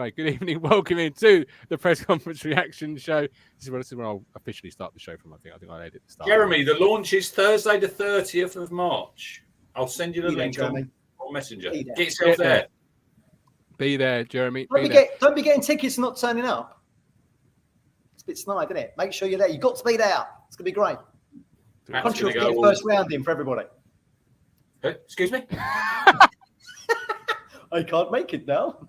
Anyway, good evening. Welcome into the press conference reaction show. This is where I'll officially start the show from. I think I'll edit the start. Jeremy, the launch is Thursday, the 30th of March. I'll send you the link on Messenger. Get yourself there. Be there, Jeremy. Don't be getting tickets and not turning up. It's a bit snide, isn't it? Make sure you're there. You've got to be there. It's going to be great. Country will get first round in for everybody. Excuse me? I can't make it now.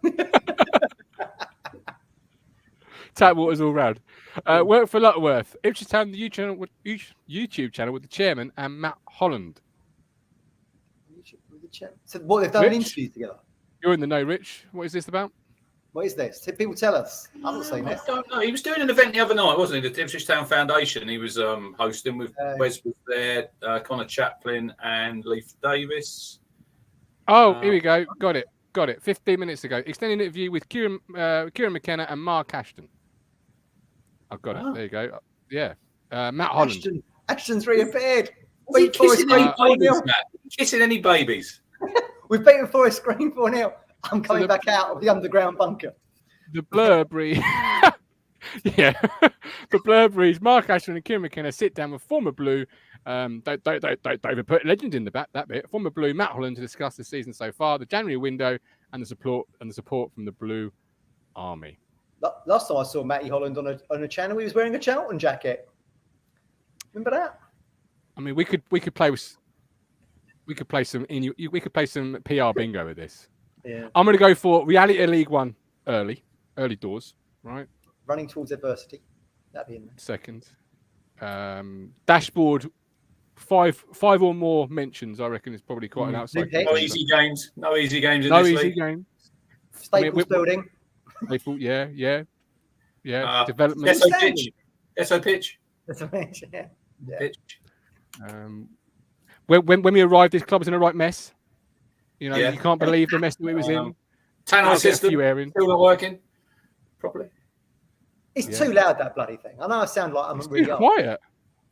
Tap waters all round. Work for Lutterworth. Ipswich Town, the YouTube channel with the chairman and Matt Holland. So what, they've done an interview together? You're in the know, Rich. What is this about? What is this? People tell us. I haven't seen this. I don't know. He was doing an event the other night, wasn't he? The Ipswich Town Foundation. He was hosting with Wes was there, Connor Chaplin and Leif Davis. Oh, here we go. Got it. 15 minutes ago. Extended interview with Kieran McKenna and Mark Ashton. I've got it. There you go. Yeah. Matt Holland. Ashton's reappeared. Kissing any babies? We've beaten Forest Green 4-0. I'm coming back out of the underground bunker. The Blurberry. Yeah. The Blurberries, Mark Ashton and Kieran McKenna sit down with former Blue. Don't even put legend in that bit. Former Blue Matt Holland to discuss the season so far, the January window, and the support from the Blue Army. Last time I saw Matty Holland on a channel, he was wearing a Charlton jacket. Remember that? I mean, we could play some PR bingo with this. Yeah. I'm going to go for Reality League One early doors, right? Running towards adversity. That'd be in there. Second. Dashboard. Five or more mentions, I reckon, is probably quite an outside. No easy games. No easy games in no this easy league. Games. Staples building. Staples, yeah. Development. SO pitch. Yeah. Pitch. When we arrived, this club was in the right mess. You know, you can't believe the mess that it was in. Tannoy system still not working properly. It's too loud, that bloody thing. I know I sound like I'm really quiet.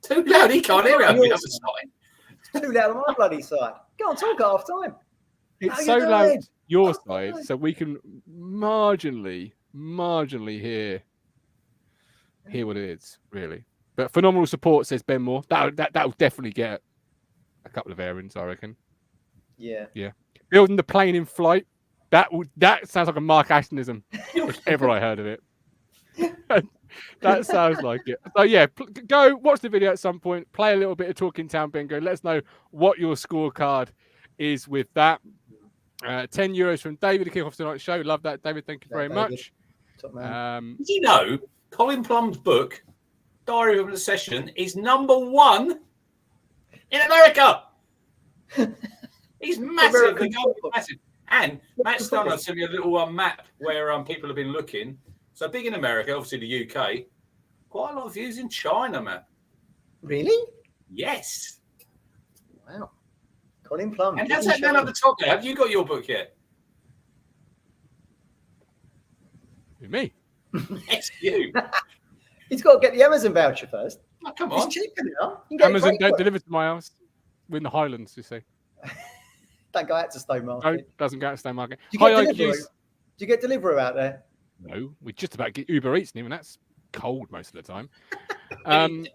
Too loud. He can't hear it on the other side. It's too loud on my bloody side. Go on, talk at half time. It's so loud your side, so we can marginally hear what it is, really. But phenomenal support, says Ben Moore. That'll definitely get a couple of errands, I reckon. Yeah. Building the plane in flight. That sounds like a Mark Ashtonism, if ever I heard of it. That sounds like it. So yeah, go watch the video at some point. Play a little bit of Talking Town Bingo. Let us know what your scorecard is with that. €10 from David to kick off tonight's show. Love that, David. Thank you very much. Did you know Colin Plum's book, Diary of a Session, is #1 in America? He's massive. Massive. And Matt Stunner sent me a little map where people have been looking. So big in America, obviously the UK. Quite a lot of views in China, Matt. Really? Yes. Wow. Colin Plum. And how's that man at the top there? Have you got your book yet? Me? Yes, you. He's got to get the Amazon voucher first. Oh, come on. It's cheaper now. Amazon don't deliver to my house. We're in the Highlands, you see. Don't go out to Stone Market. No, doesn't go out to Stone Market. Do you get Deliveroo out there? No, we just about get Uber Eats, and even that's cold most of the time. Any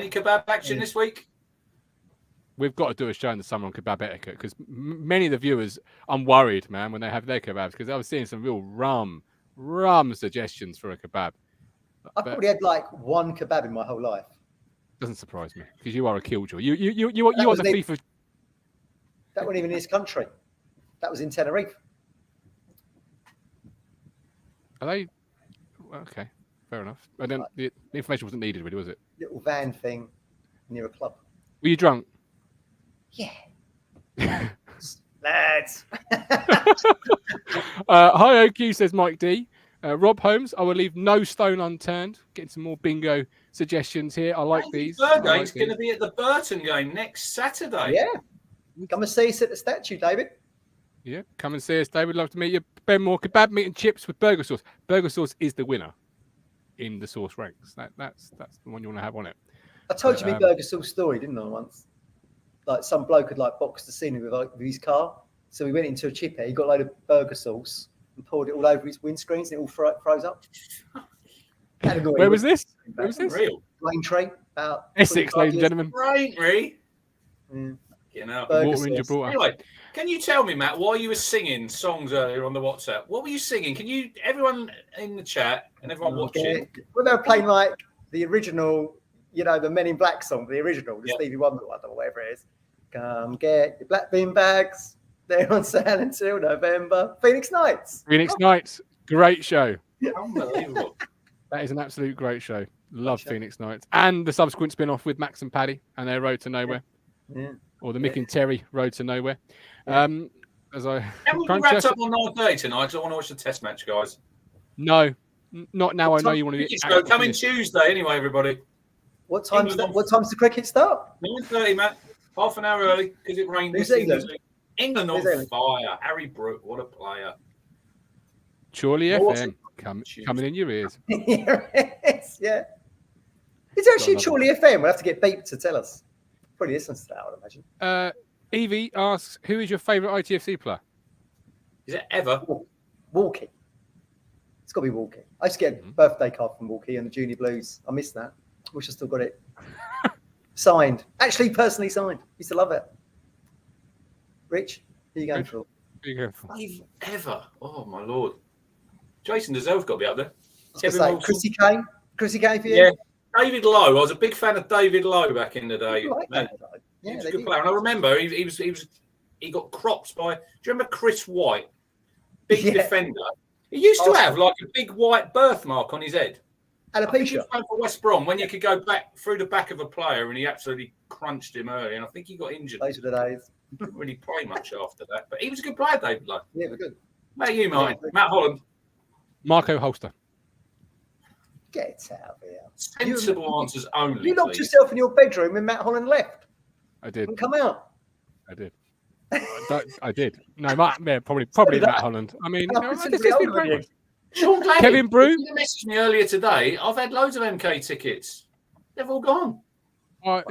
kebab action this week? We've got to do a show in the summer on kebab etiquette because many of the viewers, I'm worried, man, when they have their kebabs because I was seeing some real rum suggestions for a kebab. I've probably had like one kebab in my whole life. Doesn't surprise me because you are a killjoy. You are the thief of. That wasn't even in this country. That was in Tenerife. Are they? Okay, fair enough. And then the information wasn't needed, really, was it? Little van thing near a club. Were you drunk? Yeah. Lads. Hi, OQ, says Mike D. Rob Holmes, I will leave no stone unturned. Getting some more bingo suggestions here. I like these. Burgate's going to be at the Burton game next Saturday. Yeah. Come and see us at the statue, David. Yeah, come and see us, David. Love to meet you. Ben Moore, kebab meat and chips with burger sauce. Burger sauce is the winner in the sauce ranks. That's the one you want to have on it. I told you my burger sauce story, didn't I, once? Like some bloke had like boxed the scenery with his car. So we went into a chippy, he got a load of burger sauce, and poured it all over his windscreens and it all froze up. Where was this? Where was this? Real. Braintree, about Essex, ladies and gentlemen. Braintree. Yeah. You know. Water in Gibraltar. Anyway, can you tell me, Matt, why you were singing songs earlier on the WhatsApp? What were you singing? Can you, everyone in the chat and everyone watching? Well, they were playing like the original, you know, the Men in Black song, the original, the Stevie Wonder one or whatever it is. Come get your black bean bags. They're on sale until November. Phoenix Nights. Phoenix Nights. Great show. Unbelievable. That is an absolute great show. Love Phoenix Nights. And the subsequent spin-off with Max and Paddy and their Road to Nowhere. Yeah. Or the Mick and Terry Road to Nowhere. As I Haven't we wrapped up on 9:30 tonight? Because I want to watch the test match, guys. No, not now. I know you want to be. Coming Tuesday, anyway, everybody. What time's the cricket start? 9:30, Matt. Half an hour early because it rained. England on fire. Harry Brook, what a player. Chorley FM coming in your ears. Yes, yeah. Is there actually Chorley FM? We'll have to get Beep to tell us. Probably listens to that, I would imagine. Evie asks, who is your favourite ITFC player? Is it ever? Walkie. It's got to be Walkie. I used to get a birthday card from Walkie and the Junior Blues. I missed that. Wish I still got it. Signed. Actually, personally signed. Used to love it. Rich, who are you going for? Who are you going for? Ever. Oh, my Lord. Jason Dezel's got to be up there. Chrissy Kane. Chrissy Kane for you? Yeah. David Lowe. I was a big fan of David Lowe back in the day. He was a good player. And I remember he got cropped by, do you remember Chris White? Big defender. He used to have like a big white birthmark on his head. Alopecia. For West Brom when you could go back through the back of a player and he absolutely crunched him early. And I think he got injured. Those were the days. Didn't really play much after that. But he was a good player, David Lowe. Yeah, we're good. Matt, you, Martin. Matt Holland. Marco Holster. Get out of here. Sensible answers only. You locked yourself in your bedroom when Matt Holland left. I did. And come out. I did. I did. No, probably Matt Holland. I mean, Sean Gladdy, Kevin Brew. You messaged me earlier today. I've had loads of MK tickets. They've all gone.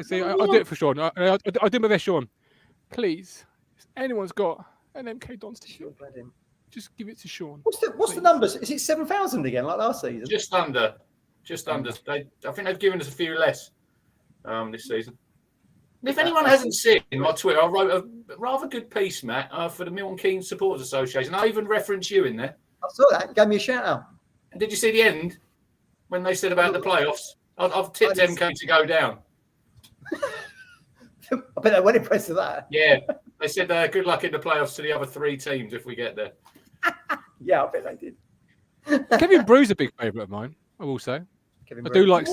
See, I'll do it for Sean. I'll do my best, Sean. Please, if anyone's got an MK Dons ticket, just give it to Sean. What's the numbers? Is it 7,000 again, like last season? Just under. I think they've given us a few less this season. And if anyone hasn't seen my Twitter, I wrote a rather good piece, Matt, for the Milton Keynes Supporters Association. I even referenced you in there. I saw that. You gave me a shout out. And did you see the end when they said about the playoffs? I've tipped MK to go down. I bet they weren't impressed with that. Yeah. They said good luck in the playoffs to the other three teams if we get there. Yeah, I bet they did. Kevin Brew's a big favourite of mine, I will say. I do like. He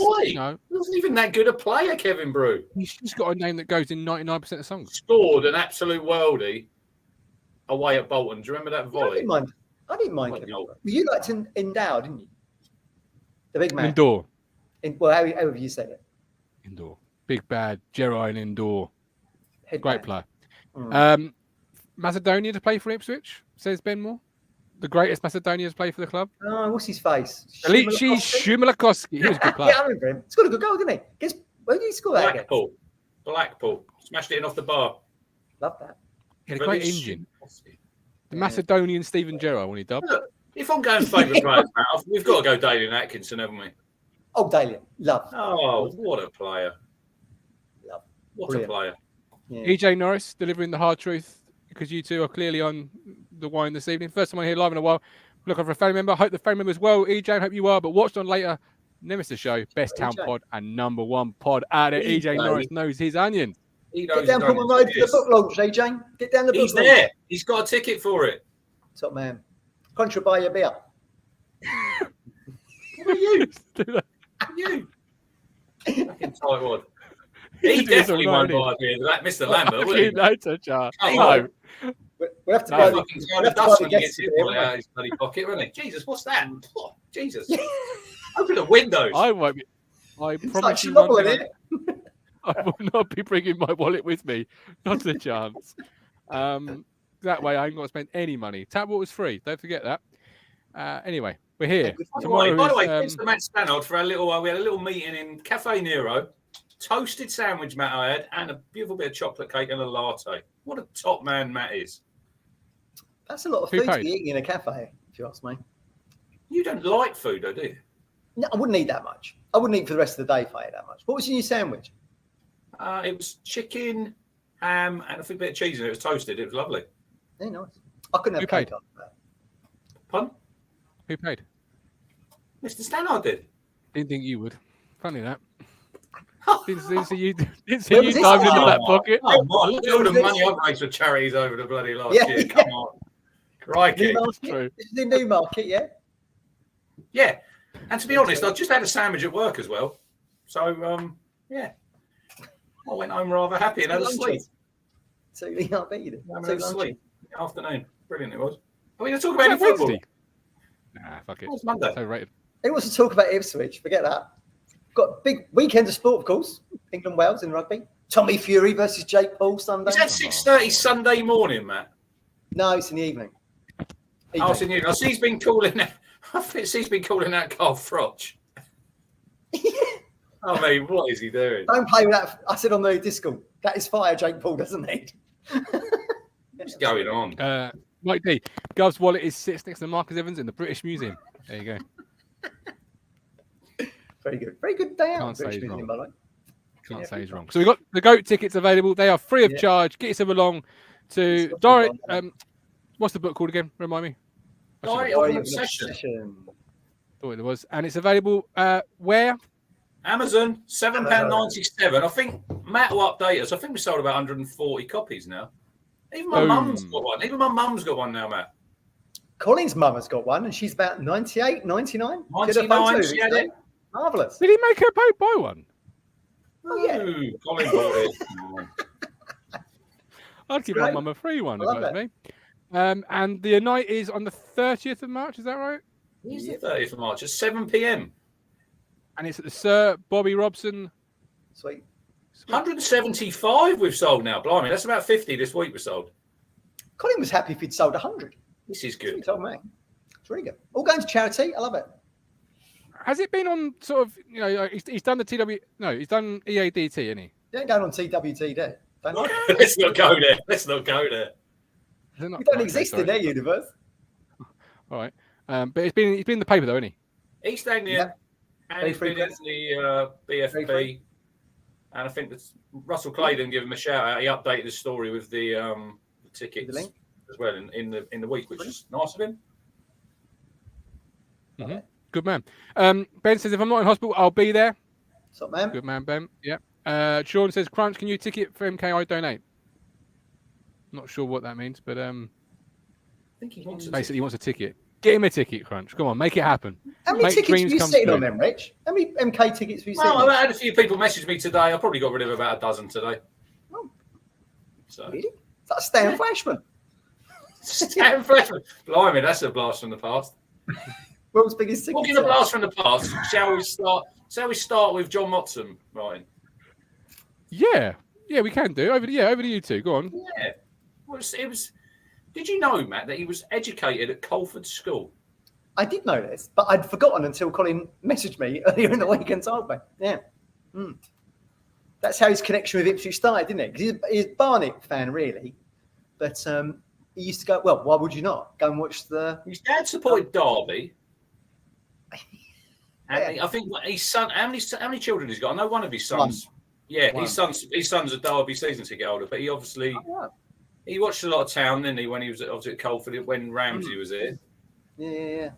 wasn't even that good a player, Kevin Brew. He's just got a name that goes in 99% of songs. Scored an absolute worldie away at Bolton. Do you remember that volley? I didn't mind Kevin Brew. You liked Endow, didn't you? The big man. Indoor. However you say it. Indoor. Big bad Gerard Indoor. Great player. Macedonia to play for Ipswich, says Ben Moore. The greatest Macedonian to play for the club. Oh, what's his face? Alici Shumilakowski. He was a good player. Yeah, I remember him. He's got a good goal, didn't he? Where did he score that against? Blackpool. Smashed it in off the bar. Love that. He had a great engine. The Macedonian Stephen Gerrard when he dubbed. Look, if I'm going favourite players, Matt, we've got to go Dalian Atkinson, haven't we? Oh, Dalian. Love. Oh, what a player. Love. What a player. Yeah. EJ Norris delivering the hard truth because you two are clearly on the wine this evening. First time I hear live in a while. Looking for a family member. Hope the family member is well. EJ, hope you are. But watched on later. Nemesis Show, Best Town Pod and #1 pod out there. EJ Norris knows his onions. Get down Pullman Road for the book launch, EJ. Get down the book launch. He's there. He's got a ticket for it. Top man. Contra buy your beer. What are you? You. Fucking tightwad. He definitely won't buy a beer. That Mr. Lambert, will he? No. We'll have to buy the gets it out of his bloody pocket, won't he? Jesus, what's that? Oh, Jesus. Open the windows. I won't be. I promise you I will not be bringing my wallet with me. Not a chance. That way I ain't got to spend any money. Tap water's free. Don't forget that. Anyway, we're here. By the way, thanks to Matt Stannard for our little. We had a little meeting in Cafe Nero. Toasted sandwich, Matt, I had, and a beautiful bit of chocolate cake and a latte. What a top man Matt is. That's a lot of food to be eating in a cafe. if you ask me. You don't like food, though, do you? No, I wouldn't eat that much. I wouldn't eat for the rest of the day if I ate that much. What was in your sandwich? It was chicken, ham, and I think a bit of cheese, and it was toasted. It was lovely. Yeah, nice. I couldn't have Who paid? cake after that. Pardon? Who paid? Mr. Stannard did. Didn't think you would. Funny that. Didn't see you Where was diving this? in the back pocket. Oh, my, look at all the money I've raised for charities over the bloody last Yeah, year. yeah. Come on. Crikey. True. This is the new market, yeah? Yeah. And to be honest, I just had a sandwich at work as well. So, yeah. I went home rather happy and had a sleep. So you can't beat it. I had a sleep. Afternoon. Brilliant it was. Are we going to talk about any Was that football? Wednesday? Nah, fuck it. Oh, it's Monday. So rated. Who wants to talk about Ipswich? Forget that. Got a big weekend of sport, of course. England, Wales in rugby. Tommy Fury versus Jake Paul Sunday. Is that 6:30 Sunday morning, Matt? No, it's in the evening. Oh, it's in the evening. I see he's been calling out. I think he's been calling out Carl Froch. I mean, what is he doing? Don't play with that. I said on the Discord, that is fire Jake Paul doesn't need. What's going on? Mike D. Gov's wallet sits next to Marcus Evans in the British Museum. There you go. Very good. Very good day out. Can't say British he's Museum, wrong. by the way. Can't say he's wrong. So we've got the GOAT tickets available. They are free of charge. Get yourself along to direct. What's the book called again? Remind me. Diary of an Obsession. Thought it was. And it's available where? Amazon, £7.97. I think Matt will update us. I think we sold about 140 copies now. Even my mum's got one. Even my mum's got one now, Matt. Colin's mum has got one, and she's about 98, 99. 99, she had it. Marvellous. Did he make her buy one? Oh, yeah. Ooh, Colin bought it. I'd give my mum a free one. If it was me. And the night is on the 30th of March. Is that right? It's the 30th of March at 7 p.m. And it's at the Sir Bobby Robson. Sweet. 175 we've sold now. Blimey, that's about 50 this week we sold. Colin was happy if he'd sold 100. This is That's what he good. told me. It's really good. All going to charity. I love it. Has it been on sort of, he's done the TW, no, he's done EADT, isn't he? You ain't going on TWTD. Don't like it. Let's not go there. Let's not go there. Is it not? You don't Okay, exist sorry. in their universe. All right. But he's been in the paper though, isn't he? East Anglian, Yep. and he's been in the BFP. And I think that Russell Claydon gave him a shout out. He updated the story with the tickets The link. as well in the week, which is nice of him. Mm-hmm. Good man. Ben says, if I'm not in hospital, I'll be there. What's up, man? Good man, Ben. Yeah. Sean says, Crunch, can you ticket for MK? Donate. Not sure what that means, but I think he wants basically he wants a ticket. Get him a ticket, Crunch. Come on, make it happen. How many Make tickets dreams were you come sitting true. on then, Rich? How many MK tickets were you sitting Well, on? I had a few people message me today. I probably got rid of about a dozen today. Oh. So Really? It's like Stan Flashman. Stan Fleshman. Blimey, that's a blast from the past. World's biggest ticket. Talking of blast from the past, shall we start with John Motson, Ryan? Yeah, we can do. Over to you two. Go on. Yeah. It was. Did you know, Matt, that he was educated at Colford School? I did know this, but I'd forgotten until Colin messaged me earlier in the week and told me. Yeah. That's how his connection with Ipswich started, didn't it? Because he's a Barnet fan, really. But he used to go, well, why would you not? Go and watch the... His dad supported Derby. And Yeah. I think his son, how many children he's got? I know one of his sons. Yeah, One. his son's a Derby season ticket holder, but he obviously he watched a lot of Town, didn't he, when he was obviously at Colford when Ramsey was here. Yeah.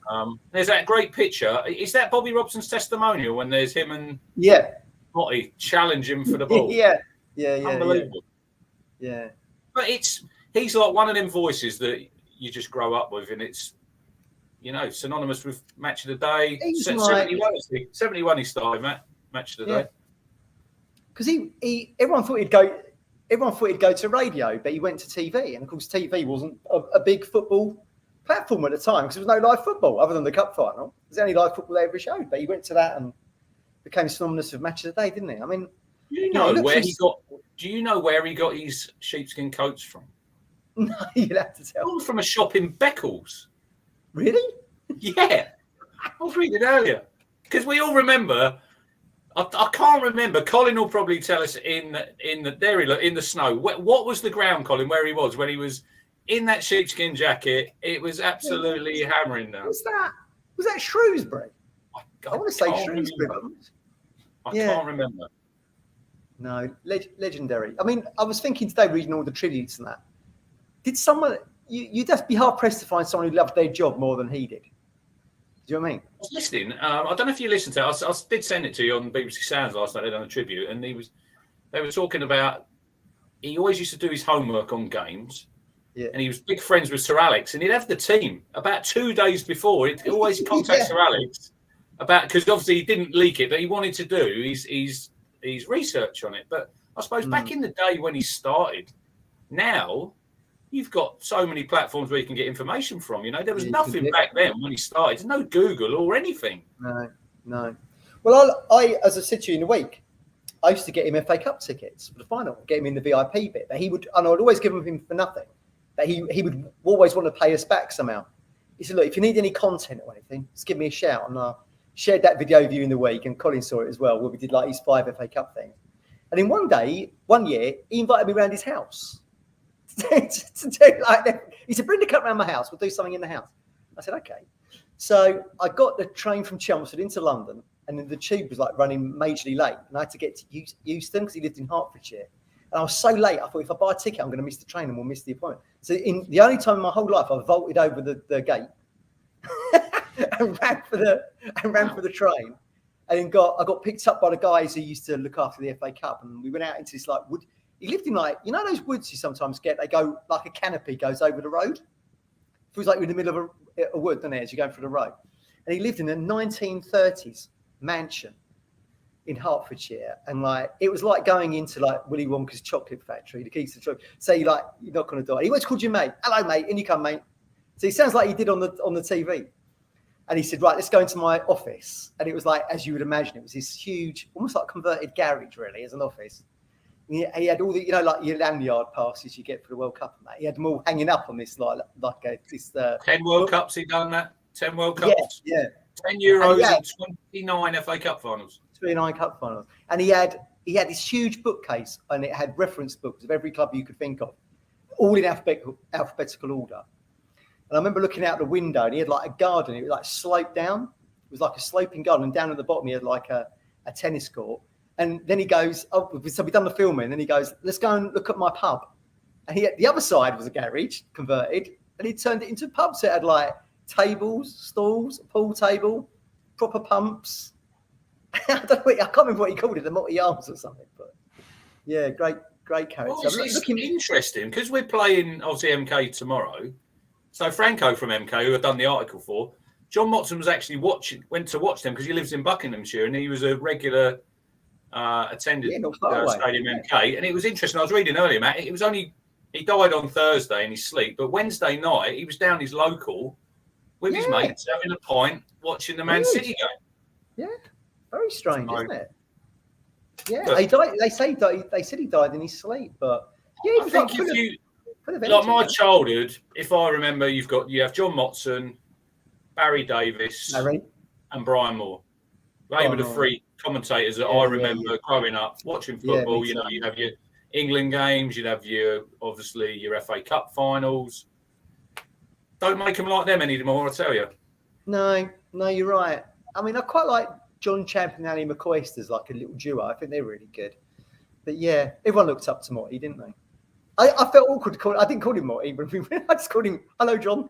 There's that great picture. Is that Bobby Robson's testimonial when there's him and Yeah. Motti challenge him for the ball? Yeah. Unbelievable. Yeah. But he's like one of them voices that you just grow up with, and it's synonymous with Match of the Day. He's 71 he started Match of the Day. Because everyone thought he'd go. Everyone thought he'd go to radio, but he went to TV, and of course, TV wasn't a big football platform at the time because there was no live football other than the cup final. It was the only live football they ever showed. But he went to that and became synonymous with Match of the Day, didn't he? I mean, Do you know where he got his sheepskin coats from? No, you'll have to tell. All from a shop in Beccles. Really? Yeah, I was reading earlier because we all remember. I can't remember. Colin will probably tell us in the snow. What was the ground, Colin, where he was when he was in that sheepskin jacket. It was absolutely hammering down. Was that Shrewsbury? I want to say Shrewsbury. I can't remember. No, legendary. I mean, I was thinking today, reading all the tributes and that. Did someone? You'd have to be hard pressed to find someone who loved their job more than he did. Do you know what I mean? I was listening. I don't know if you listened to it. I did send it to you on BBC Sounds last night. They done a tribute, and they were talking about he always used to do his homework on games. Yeah. And he was big friends with Sir Alex, and he'd have the team about 2 days before. He'd always contact Sir Alex because obviously he didn't leak it, but he wanted to do his research on it. But I suppose back in the day when he started, now you've got so many platforms where you can get information from. You know, there was nothing back then when he started. There's no Google or anything. No. Well, I as I said to you in the week, I used to get him FA Cup tickets for the final, get him in the VIP bit. But he would, and I'd always give him for nothing. But he would always want to pay us back somehow. He said, look, if you need any content or anything, just give me a shout. And I shared that video with you in the week, and Colin saw it as well, where we did like his 5 FA Cup thing. And then one year, he invited me around his house. to do like that. He said, bring the cup around my house. We'll do something in the house. I said, okay. So I got the train from Chelmsford into London, and then the tube was like running majorly late. And I had to get to Euston because he lived in Hertfordshire. And I was so late, I thought if I buy a ticket, I'm going to miss the train and we'll miss the appointment. So in the only time in my whole life, I vaulted over the gate and ran for the train. And then I got picked up by the guys who used to look after the FA Cup. And we went out into this like wood. He lived in like, you know those woods you sometimes get? They go like a canopy goes over the road. It feels like you're in the middle of a wood, doesn't it, as you're going through the road. And he lived in a 1930s mansion in Hertfordshire, and like it was like going into like Willy Wonka's chocolate factory, the keys to chocolate. Say you're not going to die. He always called you mate. Hello, mate. In you come, mate. So he sounds like he did on the TV. And he said, right, let's go into my office. And it was like, as you would imagine, it was this huge, almost like converted garage, really, as an office. He had all the, you know, like your lanyard passes you get for the World Cup and that. He had them all hanging up on this, this. 10 World Cups. He done that. 10 World Cups. Yeah. 10 Euros and 29 FA Cup finals. 29 Cup finals. And he had this huge bookcase, and it had reference books of every club you could think of, all in alphabetical order. And I remember looking out the window, and he had like a garden. It was like sloped down. It was like a sloping garden, and down at the bottom he had like a tennis court. And then he goes, so we've done the filming, and then he goes, let's go and look at my pub. And the other side was a garage converted, and he turned it into a pub. So it had like tables, stalls, a pool table, proper pumps. I can't remember what he called it, the multi-arms or something. But yeah, great character. Well, it's interesting because we're playing obviously MK tomorrow. So Franco from MK, who I've done the article for, John Motson was actually went to watch them because he lives in Buckinghamshire, and he was a regular attendant Stadium MK. And it was interesting. I was reading earlier, Matt. It was only he died on Thursday in his sleep, but Wednesday night he was down his local with his mates having a pint, watching the Man City game. Yeah. Very strange, isn't it? Yeah, but he died. They said he died in his sleep, but yeah, I think like my childhood, if I remember, you have John Motson, Barry Davis, and Brian Moore. They were the three commentators that I remember growing up watching football. You know, you'd have your England games, you'd have your FA Cup finals. Don't make them like them anymore, I tell you. No, you're right. I mean, I quite like John Champion and Ali McCoist as like a little duo. I think they're really good. But yeah, everyone looked up to Morty, didn't they? I felt awkward to call him. I didn't call him Morty, but I just called him, hello, John.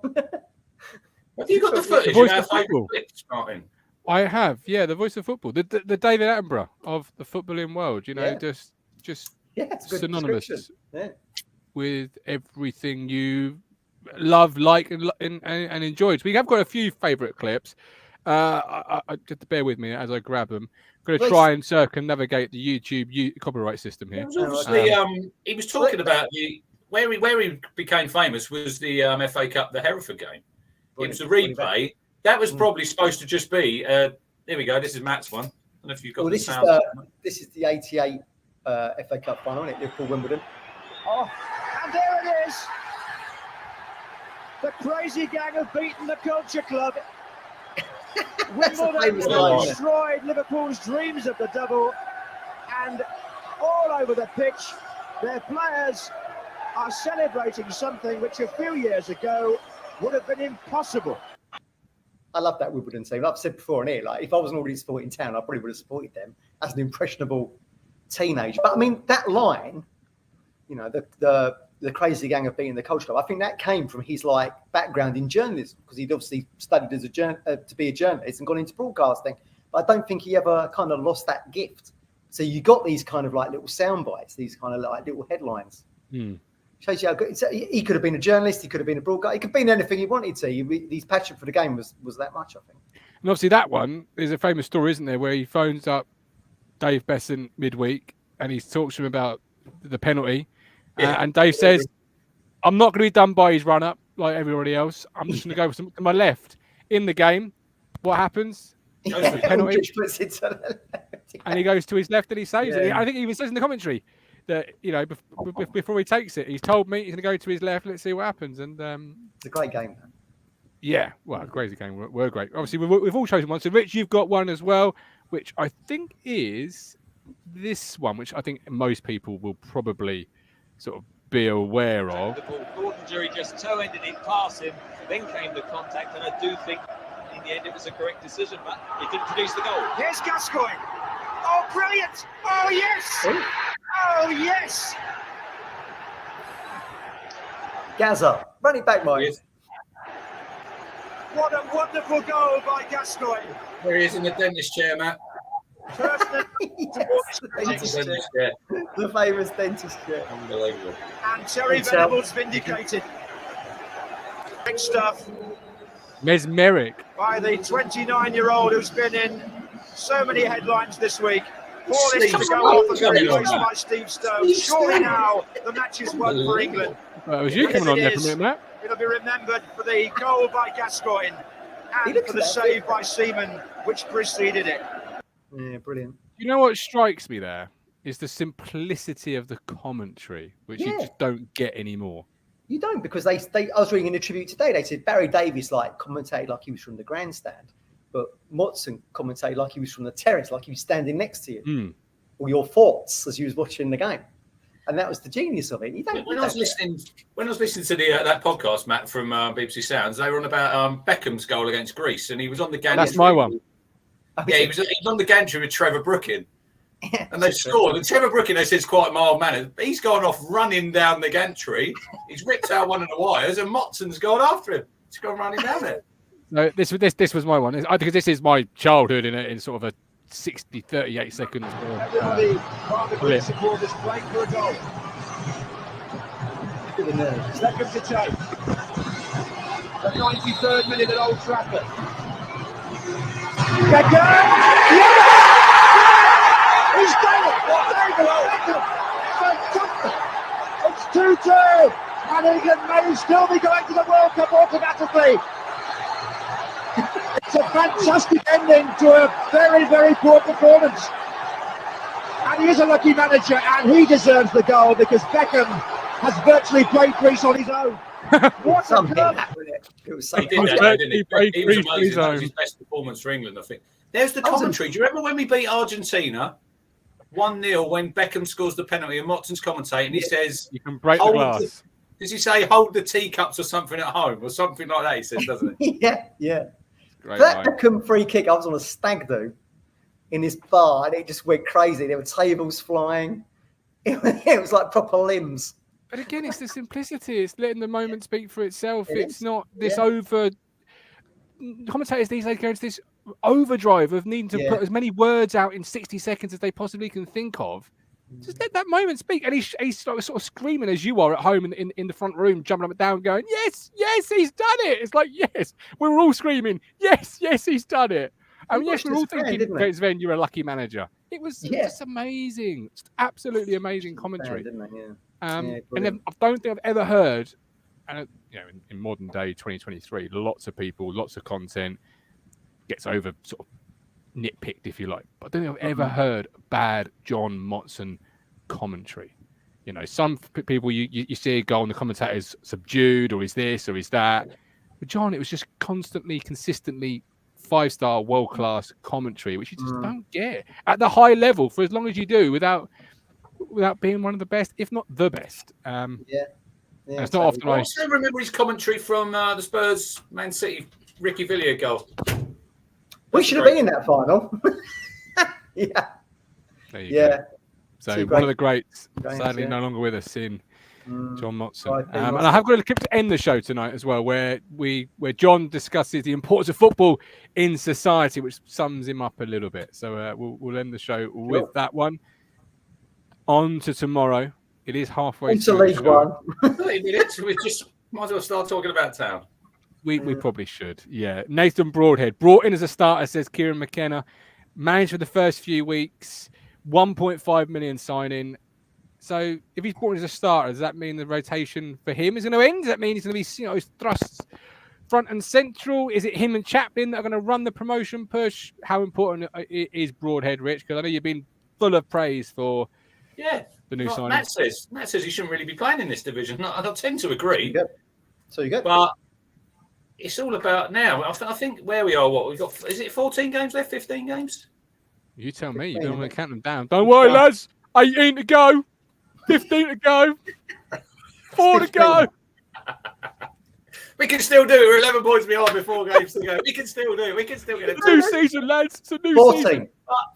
Have you got the footage? The voice of football. Martin? I have, yeah, the voice of football. The David Attenborough of the footballing world, you know, just it's a synonymous with everything you love, like, and enjoyed. So we have got a few favourite clips. I just bear with me as I grab them. I'm going to try and circumnavigate the YouTube copyright system here. Obviously, he was talking about where he became famous was the FA Cup, the Hereford game. It was a replay. That was probably supposed to just be. Here we go. This is Matt's one. I don't know if you've got the sound. This is the '88 FA Cup final, isn't it? Liverpool-Wimbledon. Oh, and there it is. The crazy gang have beaten the Culture Club. Wimbledon destroyed Liverpool's dreams of the double, and all over the pitch, their players are celebrating something which a few years ago would have been impossible. I love that Wimbledon team. Like I've said before in here, like if I wasn't already supporting Town, I probably would have supported them as an impressionable teenager. But I mean, that line, you know, the crazy gang of beating the culture club, I think that came from his like background in journalism, because he'd obviously studied as to be a journalist and gone into broadcasting. But I don't think he ever kind of lost that gift. So you got these kind of like little sound bites, these kind of like little headlines. Shows you how good. He could have been a journalist. He could have been a broadcaster. He could have been anything he wanted to. His passion for the game was that much, I think. And obviously that one is a famous story, isn't there, where he phones up Dave Besson midweek and he talks to him about the penalty. And Dave says, I'm not going to be done by his run-up like everybody else. I'm just going to go to my left. In the game, what happens? Penalty. And he goes to his left and he saves it. I think he even says in the commentary that, you know, before he takes it, he's told me he's going to go to his left. Let's see what happens. And it's a great game, man. Yeah, well, crazy game. We're great. Obviously, we've all chosen one. So, Rich, you've got one as well, which I think is this one, which I think most people will probably sort of be aware of. The ball, Gordon Jury just toe-ended it past him, then came the contact, and I do think in the end it was a correct decision, but it didn't produce the goal. Here's Gascoigne. Oh, brilliant! Oh, yes! Oh, yes! Gaza, run it back, Mike. What a wonderful goal by Gascoigne. There he is in the dentist chair, Matt. The famous dentist chair. Unbelievable. And Terry Venables vindicated. Big stuff. Mesmeric. By the 29-year-old who's been in so many headlines this week. Poorest to go off and replaced by Steve Stone. Surely now the match is won for England. Well, it was you coming on there for a minute, Matt. It'll be remembered for the goal by Gascoigne and for the save by Seaman, which preceded it. Yeah, brilliant. You know what strikes me there is the simplicity of the commentary, which you just don't get anymore. You don't, because I was reading in a tribute today, they said Barry Davies like commentated like he was from the grandstand, but Motson commentated like he was from the terrace, like he was standing next to you, or your thoughts as you was watching the game. And that was the genius of it. You don't when I was listening to the that podcast, Matt, from BBC Sounds, they were on about Beckham's goal against Greece, and he was on the gantry. That's my one. Yeah, he was on the gantry with Trevor Brooking. And they scored. And Trevor Brooking, they said, is quite mild-mannered. He's gone off running down the gantry. He's ripped out one of the wires, and Motson's gone after him. He's gone running down there. No, this was my one. Because this is my childhood in sort of a 60, 38 seconds. Everybody, Greek supporters playing for a goal. Second to take. The 93rd minute at Old Trafford. He's done it! It's 2-2, and England may still be going to the World Cup automatically. It's a fantastic ending to a very, very poor performance. And he is a lucky manager, and he deserves the goal because Beckham has virtually played Greece on his own. What a goal! It was He did that, didn't he? He was amazing. That was his best performance for England, I think. There's the commentary. Do you remember when we beat Argentina 1-0 when Beckham scores the penalty and Motson's commentating? He says, "You can break the glass." Does he say hold the teacups or something at home or something like that? He says, doesn't he? Yeah. Great that Beckham free kick, I was on a stag do in this bar and it just went crazy. There were tables flying. It was like proper limbs. But again, it's the simplicity. It's letting the moment speak for itself. It's not this over. Commentators these days go into this overdrive of needing to put as many words out in 60 seconds as they possibly can think of. Just let that moment speak. And he's sort of screaming as you are at home in the front room, jumping up and down, going, yes, he's done it. It's like, yes, we were all screaming, yes, he's done it. And yes, we're all thinking, Sven, you're a lucky manager. It was just amazing. Just absolutely amazing commentary. And then I don't think I've ever heard, and in modern day 2023, lots of people, lots of content gets over sort of nitpicked, if you like. But I don't think I've ever heard bad John Motson commentary. Some people you see a goal and the commentator's subdued, or is this, or is that. But John, it was just constantly, consistently 5-star, world-class commentary, which you just don't get at the high level for as long as you do without being one of the best, if not the best. Yeah, it's not often I still remember his commentary from the Spurs Man City Ricky Villiers goal. We should have been in that final. Yeah. There you go. So one of the greats, sadly yeah. no longer with us in John Motson. Right, And I have got a clip to end the show tonight as well, where John discusses the importance of football in society, which sums him up a little bit. So we'll end the show with that one. On to tomorrow. It is halfway through League One. 30 minutes. We just might as well start talking about town. We probably should. Yeah. Nathan Broadhead, brought in as a starter, says Kieran McKenna. Managed for the first few weeks. 1.5 million signing. So if he's brought in as a starter, does that mean the rotation for him is going to end? Does that mean he's going to be, thrust front and central? Is it him and Chaplin that are going to run the promotion push? How important is Broadhead, Rich? Because I know you've been full of praise for the new signing. Matt says he shouldn't really be playing in this division. I tend to agree. So you go. But it's all about now. I think where we are, what we've got, is it 14 games left, 15 games? You tell me. You don't want to count them down. Don't worry, lads. 18 to go. 15 to go. 4 to go. We can still do it. We're 11 points behind with 4 games to go. We can still do it. We can still get it. It's a new season, lads. It's a new 14. season.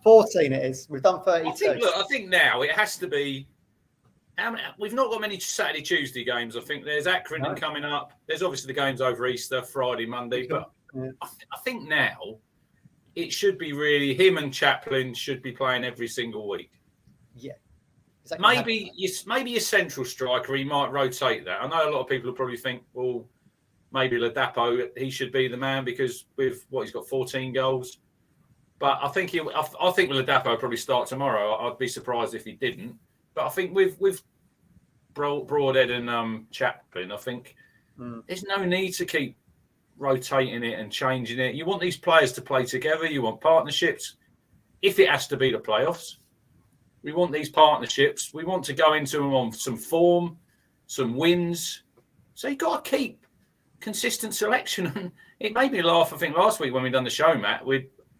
14 it is. We've done 32. I think now it has to be. We've not got many Saturday, Tuesday games. I think there's Accrington coming up. There's obviously the games over Easter, Friday, Monday. But I think now it should be really him and Chaplin should be playing every single week. Yeah. Maybe your central striker, he might rotate that. I know a lot of people will probably think, well, maybe Ladapo, he should be the man because with what he's got 14 goals. But I think Ladapo will probably start tomorrow. I'd be surprised if he didn't. But I think with Broadhead and Chaplin, I think there's no need to keep rotating it and changing it. You want these players to play together. You want partnerships. If it has to be the playoffs, we want these partnerships. We want to go into them on some form, some wins. So you've got to keep consistent selection. And it made me laugh, I think, last week when we done the show, Matt.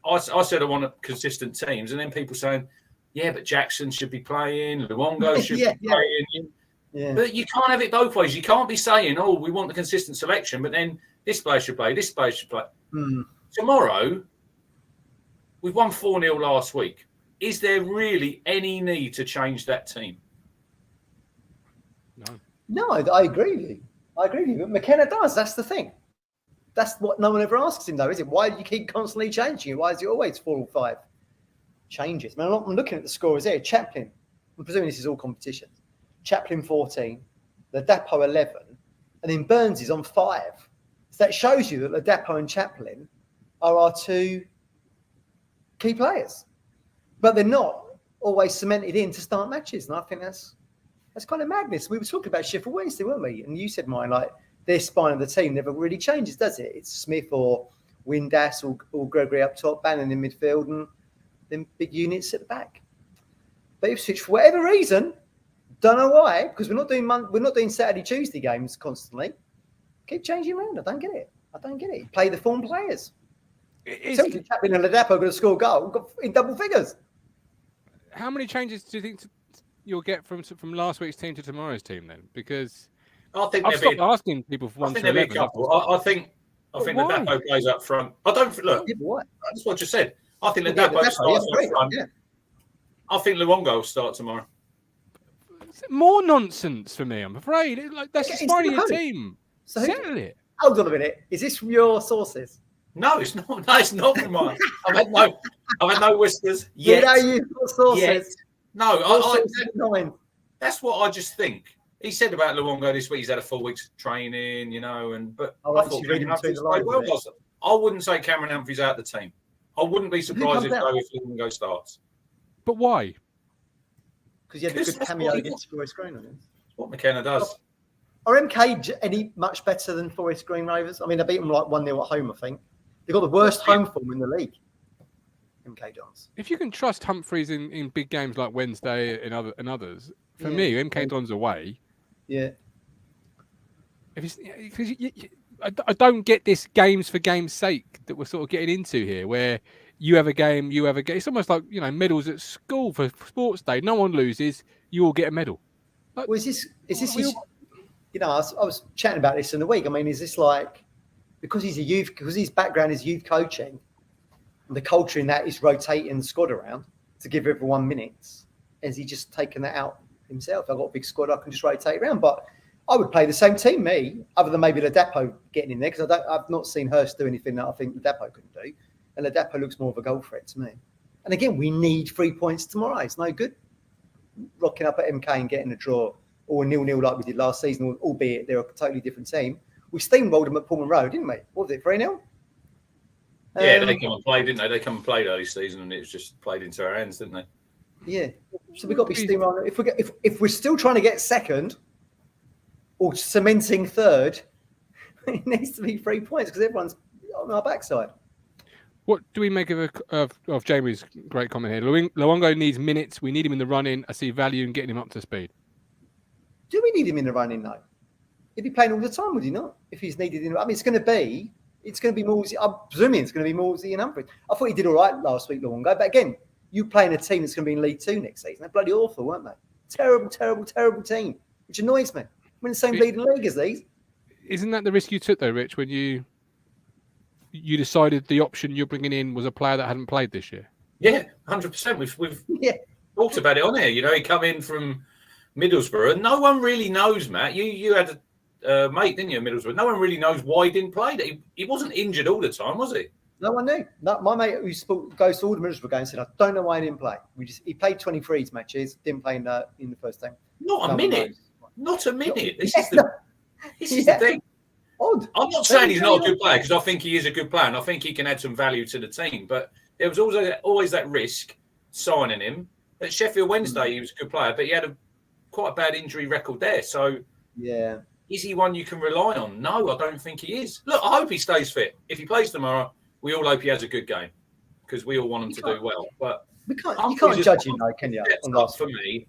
I said I want consistent teams. And then people saying, yeah, but Jackson should be playing. Luongo should be playing. Yeah. But you can't have it both ways. You can't be saying, oh, we want the consistent selection, but then this player should play, this player should play. Tomorrow, we've won 4-0 last week. Is there really any need to change that team? No, I agree with you. But McKenna does. That's the thing. That's what no one ever asks him, though, is it? Why do you keep constantly changing it? Why is it always 4 or 5 changes? I mean, I'm looking at the scores here. Chaplin, I'm presuming this is all competition. Chaplin 14, Ladapo 11, and then Burns is on 5. So that shows you that Ladapo and Chaplin are our 2 key players. But they're not always cemented in to start matches. And I think that's kind of madness. We were talking about Sheffield Wednesday, weren't we? And you said, mine, like, their spine of the team never really changes, does it? It's Smith or Windass or Gregory up top, Bannon in midfield, and then big units at the back. But Ipswich, for whatever reason, don't know why, because we're not doing Saturday, Tuesday games constantly. Keep changing around. I don't get it. Play the form players. Chaplin and Ladapo going to score a goal in double figures. How many changes do you think you'll get from last week's team to tomorrow's team then? Because I think I've stopped asking people for 1 to 11. I think Ladapo plays up front. I don't look. That's what you said. I think Ladapo starts up front. Yeah. I think Luongo will start tomorrow. More nonsense for me, I'm afraid. That's just part of your team. So settle it. Hold on a minute. Is this from your sources? No, it's not. No, it's not from mine. I've had no whispers yet. Sources. Yet. No, that's what I just think. He said about Luongo this week. He's had a full week's training, but I thought Cameron Humphreys played well. I wouldn't say Cameron Humphreys out the team. I wouldn't be surprised if Luongo starts. But why? Because you had a good cameo against Forest Green on him. What McKenna does. Are MK any much better than Forest Green Rovers? I mean, they beat them like 1-0 at home, I think. They've got the worst home form in the league. MK Dons. If you can trust Humphreys in big games like Wednesday and others, for me, MK Dons away. Yeah. Because I don't get this games for game's sake that we're sort of getting into here, where you have a game, you have a game. It's almost like medals at school for sports day. No one loses, you all get a medal. Well, is this I was chatting about this in the week. I mean, is this like, because he's a youth, because his background is youth coaching, and the culture in that is rotating the squad around to give everyone minutes, has he just taken that out himself? I've got a big squad, I can just rotate around. But I would play the same team, other than maybe Ladapo getting in there, because I've not seen Hurst do anything that I think Ladapo couldn't do. And Ladapo looks more of a goal threat to me. And again, we need 3 points tomorrow. It's no good rocking up at MK and getting a draw or a 0-0 like we did last season, albeit they're a totally different team. We steamrolled them at Pullman Road, didn't we? What was it, 3-0? Yeah, they come and played, didn't they? They come and played early season, and it was just played into our hands, didn't they? Yeah. So we've got to be steamrolling. If we're still trying to get second or cementing third, it needs to be 3 points because everyone's on our backside. What do we make of Jamie's great comment here? Luongo needs minutes. We need him in the run-in. I see value in getting him up to speed. Do we need him in the run-in, though? He'd be playing all the time, would he not? If he's needed in, I mean, it's going to be Morsey. I'm presuming it's going to be Morsey and Humphries. I thought he did all right last week, Luongo. But again, you playing a team that's going to be in League Two next season. They're bloody awful, weren't they? Terrible, terrible, terrible team, which annoys me. We're in the same league as these. Isn't that the risk you took, though, Rich, when you decided the option you're bringing in was a player that hadn't played this year? Yeah, 100%. We've talked about it on here. He come in from Middlesbrough. No one really knows, Matt. You had a mate, didn't you, Middlesbrough? No one really knows why he didn't play. He wasn't injured all the time, was he? No one knew. No, my mate who goes to all the Middlesbrough games said, I don't know why he didn't play. He played 23 matches, didn't play in the first team. Not a minute. This is the thing. Odd. I'm not saying he's not a good player, because I think he is a good player and I think he can add some value to the team. But there was always that risk signing him. At Sheffield Wednesday, he was a good player, but he had quite a bad injury record there. So, yeah, is he one you can rely on? No, I don't think he is. Look, I hope he stays fit. If he plays tomorrow, we all hope he has a good game because we all want him to do well. But you can't judge him, though, can you? For me,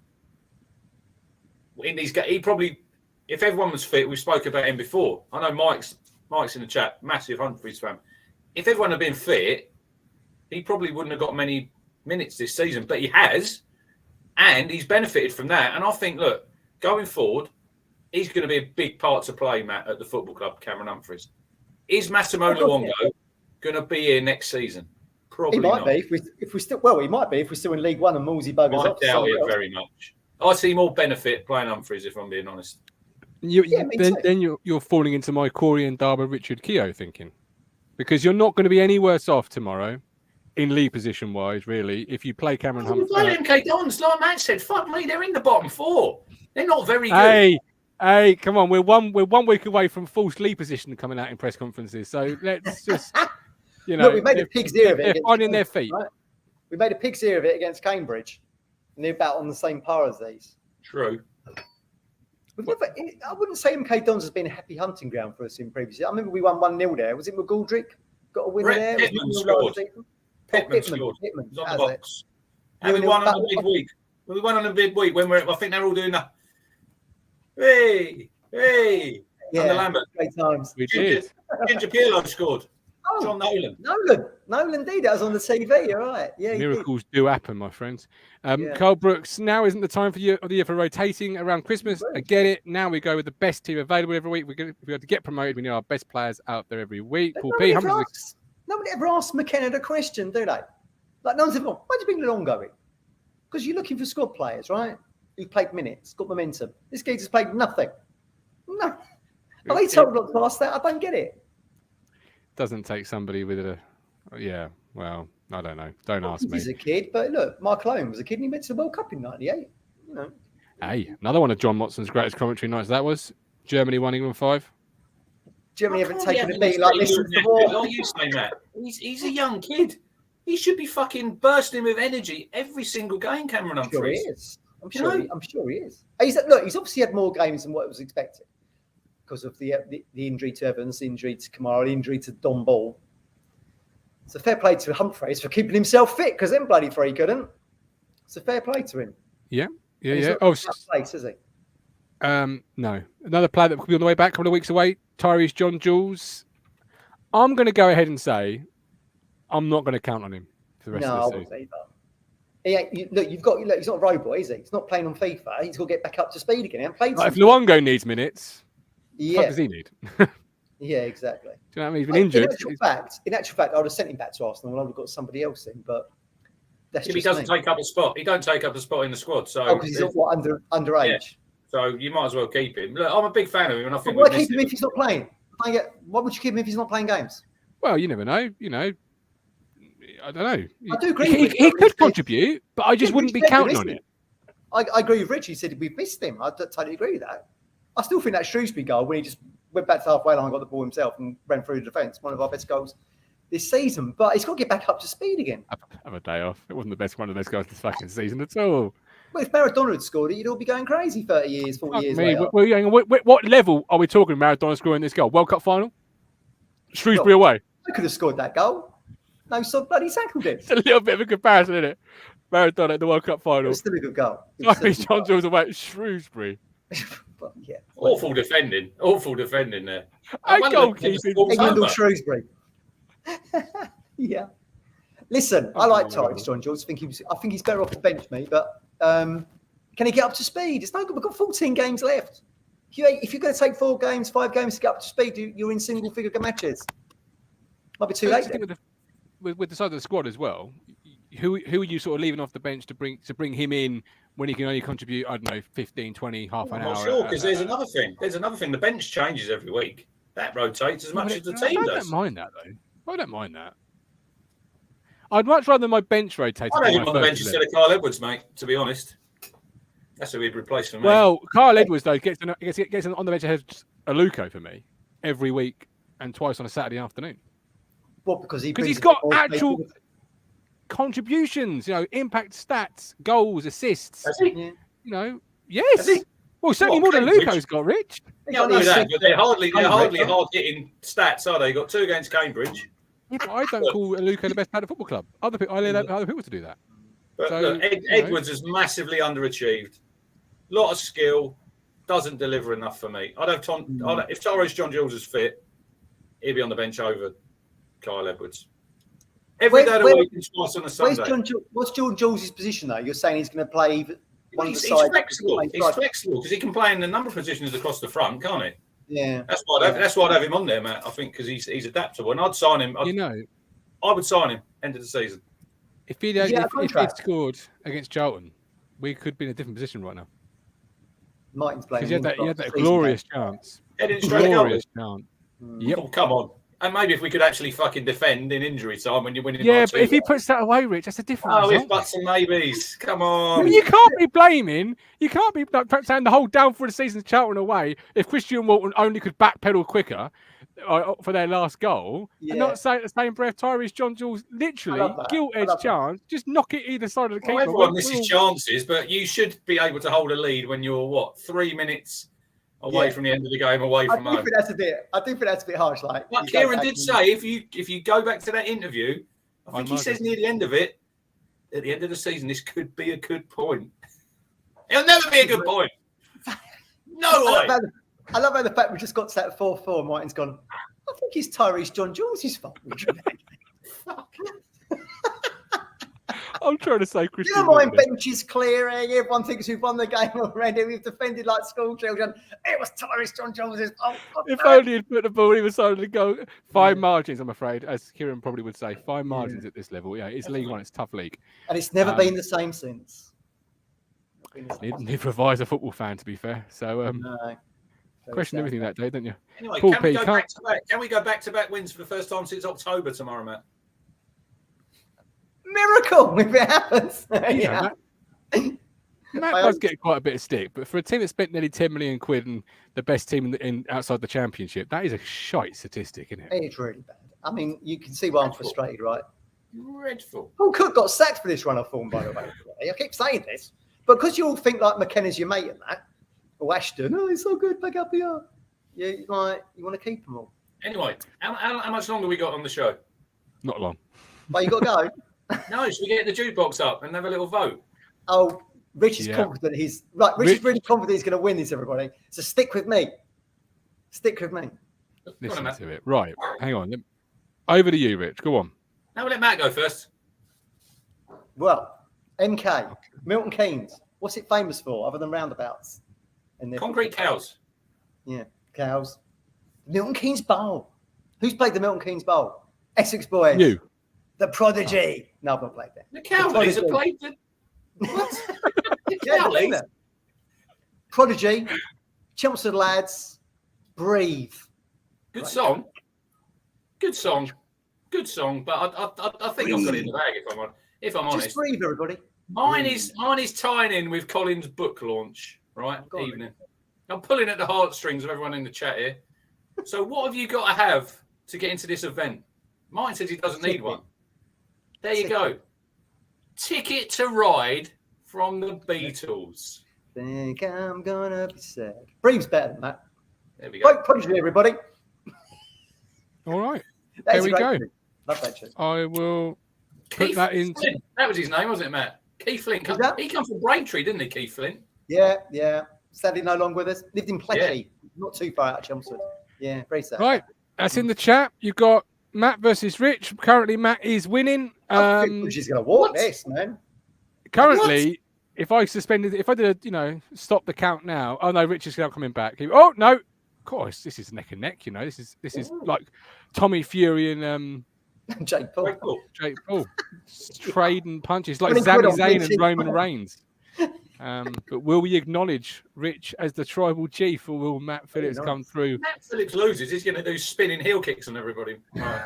in these, he probably. If everyone was fit, we spoke about him before. I know Mike's in the chat, massive Humphries fan. If everyone had been fit, he probably wouldn't have got many minutes this season, but he has, and he's benefited from that. And I think, look, going forward, he's going to be a big part to play, Matt, at the football club, Cameron Humphries. Is Massimo Luongo going to be here next season? Probably he might not. Be if we still. Well, he might be if we're still in League One and Morsey buggers off. I doubt it very much. I see more benefit playing Humphries, if I'm being honest. Then you're falling into my Corey and Darby Richard Keogh thinking, because you're not going to be any worse off tomorrow in league position wise, really, if you play Cameron Humphries. MK Dons, like Matt said, fuck me, they're in the bottom four. They're not very good. Hey, come on, we're one week away from false league position coming out in press conferences. So let's just, Look, we made a pig's ear of it. They're finding their feet. Right? We made a pig's ear of it against Cambridge, and they're about on the same par as these. True. I wouldn't say MK Dons has been a happy hunting ground for us in previous years. I remember we won 1-0 there. Was it McGoldrick? Got a winner there? Pittman scored. Pittman scored. It was on the box. And we won on a big week. We won on a big week when I think they're all doing that. Hey. Yeah, under Lambert. Great times. We did. Ginger Pirlo scored. John Nolan did. That was on the TV. You're right. Yeah, miracles do happen, my friends. Carl Brooks, now isn't the time the year for rotating around Christmas. I get it. Now we go with the best team available every week. We have to get promoted. We need our best players out there every week. Paul P. Nobody ever asks McKenna the question, do they? Like, no one's ever, why do you bring Luongo in? Because you're looking for squad players, right? Who played minutes, got momentum. This geezer's played nothing. No. Are they told not to ask that? I don't get it. Doesn't take somebody with a, well, I don't know. Don't ask me. He's a kid, but look, Mark Lowen was a kid and he went to the World Cup in 98. Hey, another one of John Watson's greatest commentary nights. That was Germany 1, England 5. Germany haven't taken a beat like this since the war. Like you say, Matt. He's a young kid. He should be fucking bursting with energy every single game, Cameron Humphries. I'm sure he is. He's obviously had more games than what was expected because of the injury to Evans, the injury to Kamara, the injury to Don Ball. So fair play to Humphries for keeping himself fit because then bloody three couldn't. So fair play to him. Yeah. Place, is he? No. Another player that could be on the way back, a couple of weeks away, Tyrese John Jules. I'm going to go ahead and say I'm not going to count on him for the rest of the season. He's not a robot, is he? He's not playing on FIFA. He's got to get back up to speed again. He hasn't played if Luongo needs minutes, Yeah. What does he need? Yeah, exactly. Do you know what I mean? He's been injured. In actual fact, I would have sent him back to Arsenal and I would have got somebody else in, but that's If just he doesn't me. take up a spot, he don't take up a spot in the squad. So because he's not underage. Yeah. So you might as well keep him. Look, I'm a big fan of him, and I think. Why keep him if he's not playing? Why would you keep him if he's not playing games? Well, you never know. You know, I don't know. I do agree. He could contribute, but I just wouldn't be counting on it. I agree with Rich. He said we've missed him. I totally agree with that. I still think that Shrewsbury goal, when he just went back to the halfway line and got the ball himself and ran through the defence, one of our best goals this season. But he's got to get back up to speed again. Have a day off. It wasn't one of the best goals this fucking season at all. Well, if Maradona had scored it, you'd all be going crazy 40 years later. What level are we talking Maradona scoring this goal? World Cup final? Shrewsbury away? I could have scored that goal. No, so bloody tackled it. It's a little bit of a comparison, isn't it? Maradona at the World Cup It final. was still a good goal. Sorry, John Jules away at Shrewsbury. But, yeah. Awful defending there. And goalkeeping. England or Shrewsbury. Yeah. Listen, I like Tyrese John Jules. I think he's better off the bench, mate. But can he get up to speed? It's no good. We've got 14 games left. If you're going to take 4 games, 5 games to get up to speed, you're in single-figure matches. Might be too late. With the side of the squad as well, who are you sort of leaving off the bench to bring him in when he can only contribute, I don't know, 15, 20, half an hour? I'm not sure, because there's another thing. The bench changes every week. That rotates as much as the team does. I don't mind that, though. I don't mind that. I'd much rather my bench rotate. I'd have him on the bench instead of Kyle Edwards, mate, to be honest. That's who he'd replace for me. Well, Kyle Edwards, though, gets on the bench ahead of Aluko for me every week and twice on a Saturday afternoon. What? Because he's got actual contributions, impact stats, goals, assists. Has he? Yes. Well, certainly more than Luco's got, Rich. Yeah, I know that, but they're hardly hard-hitting stats, are they? He got 2 against Cambridge. Yeah, but I don't call Luco the best player at the football club. I allow other people to do that. But look, Edwards has massively underachieved. A lot of skill, doesn't deliver enough for me. If Tyrese John Jules is fit, he'd be on the bench over Kyle Edwards. Every day of the week and twice on a Sunday. What's John Jules' position, though? You're saying he's going to play one of the sides. He's flexible because he can play in a number of positions across the front, can't he? Yeah. That's why I'd have him on there, Matt. I think because he's adaptable, and I'd sign him. I would sign him end of the season. If he'd scored against Charlton, we could be in a different position right now. Martin's playing. Because he had that glorious chance. Glorious chance. Yep. Oh, come on. And maybe if we could actually fucking defend in injury time when you're winning. Yeah, but if he puts that away, Rich, that's a different result. If buts and maybes. Come on. You can't be blaming. You can't be saying the whole down for the season's Charlton away if Christian Walton only could backpedal quicker for their last goal, and not say at the same breath Tyrese John Jules literally gilt-edged chance, just knock it either side of the keeper. Everyone misses chances, but you should be able to hold a lead when you're 3 minutes away from the end of the game, away from home. I do think that's a bit harsh. But Kieran did say if you go back to that interview, I think he says near the end of it, at the end of the season, this could be a good point. It'll never be a good point. No way. I love how the fact we just got to that 4-4. Martin's gone, I think it's Tyrese John Jules' fault. I'm trying to say Christian. You don't mind benches clearing. Everyone thinks we've won the game already. We've defended like school children. It was Tyrese John Jules' fault. If only he'd put the ball, he was starting to go. Fine margins, I'm afraid, as Kieran probably would say. Fine margins at this level. Yeah, it's League One. It's a tough league. And it's never been the same since. Neither have I as a football fan, to be fair. So, no. Question everything that day, don't you? Anyway, can we go back-to-back wins for the first time since October tomorrow, Matt? Miracle if it happens. Matt does get quite a bit of stick, but for a team that spent nearly 10 million quid and the best team in outside the Championship, that is a shite statistic, isn't it? It's really bad. I mean, you can see why I'm frustrated, right? Dreadful. Paul Cook got sacked for this run of form, by the way. I keep saying this, but because you all think like McKenna's your mate and that. Or Ashton, he's so good, back up here. You want to keep them all. Anyway, how much longer we got on the show? Not long. Well, you got to go. No, should we get the jukebox up and have a little vote? Oh, Rich is confident he's right. Rich is really confident he's going to win this, everybody. So stick with me. Stick with me. Listen to it. Right, hang on. Over to you, Rich. Go on. Now we'll let Matt go first. Well, MK, Milton Keynes. What's it famous for other than roundabouts? Concrete cows. Yeah. Cows. Milton Keynes Bowl. Who's played the Milton Keynes Bowl? Essex boys. You. The Prodigy. No, I've not played that. The Cowleys have played the... What? The Cowleys? Prodigy. Chelmsford lads. Breathe. Good song. Good song. Good song. But I think I've got it in the bag if I'm honest. Just breathe, everybody. Mine is tying in with Colin's book launch, right? Evening. I'm pulling at the heartstrings of everyone in the chat here. So what have you got to have to get into this event? Mine says he doesn't need one. There you go. Ticket to Ride from the Beatles. Think I'm gonna be sad. Breathe's better than that. There we go. Right, Prodigy, everybody. All right. That There we go. Tune. Love that tune. I will put that in. Flint. That was his name, wasn't it, Matt? Keith Flint. He come from Braintree, didn't he, Keith Flint? Yeah. Sadly, no longer with us. Lived in Pletchy, not too far out of Chelmsford. Yeah, very sad. Right. That's in the chat. You've got Matt versus Rich. Currently, Matt is winning. I think she's going to walk this, man. Currently, if I did stop the count now. Oh no, Rich is now coming back. Oh no, of course, this is neck and neck. You know, this is like Tommy Fury and Jake Paul. Jake Paul. Trading punches like Sami Zayn and Roman Reigns. But will we acknowledge Rich as the tribal chief, or will Matt Phillips come through? Matt Phillips loses. He's going to do spinning heel kicks on everybody. Right.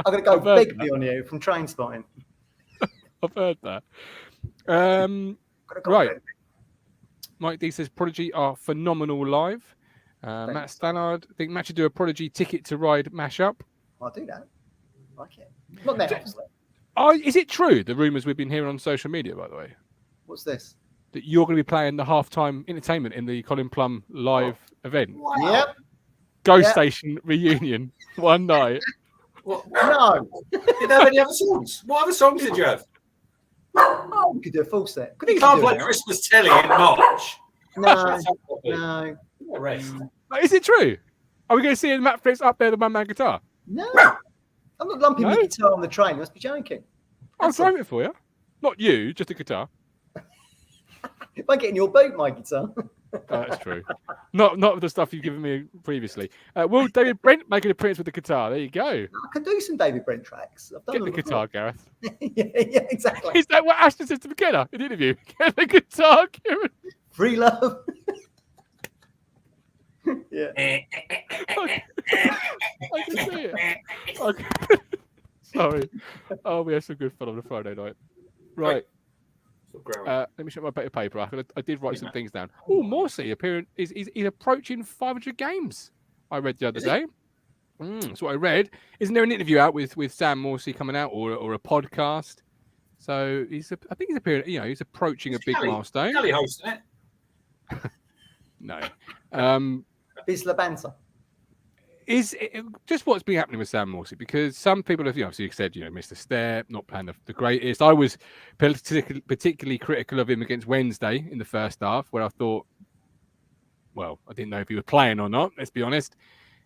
I'm going to go bigly on you from Train Spotting. I've heard that. Right. Mike D says Prodigy are phenomenal live. Matt Stannard, I think Matt should do a Prodigy Ticket to Ride mashup. I'll do that. I like it. Not now, obviously. Is it true, the rumours we've been hearing on social media, by the way? What's this? That you're going to be playing the halftime entertainment in the Colin Plum live event. Wow. Yep. Ghost Station reunion one night. What? No. Did you have any other songs? What other songs did you have? Oh, we could do a full set. You can't play Christmas telly in March. No. Is it true? Are we going to see Matt Phillips up there, the one-man guitar? No. I'm not lumping the guitar on the train. You must be joking. I'll throw it for you. Not you, just a guitar. If I get in your boot, my guitar. That's true. Not the stuff you've given me previously. Will David Brent make an appearance with the guitar? There you go. I can do some David Brent tracks. I've done Get the guitar, Gareth. yeah, exactly. Is that what Ashton says to McKenna in the interview? Get the guitar, Kieran. Free love. Yeah. I can see it. Okay. Sorry. Oh, we had some good fun on a Friday night. Right. Let me check my bit of paper. I did write some things down. Oh, Morsey he's approaching 500 games. I read the other day. That's what I read. Isn't there an interview out with Sam Morsey coming out, or a podcast? So I think he's appearing. He's approaching a big milestone. Kelly hosting it. No. No. Bisla banter. Is it just what's been happening with Sam Morsey? Because some people have, obviously said, Mr. Step, not playing the greatest. I was particularly critical of him against Wednesday in the first half, where I thought, well, I didn't know if he was playing or not. Let's be honest.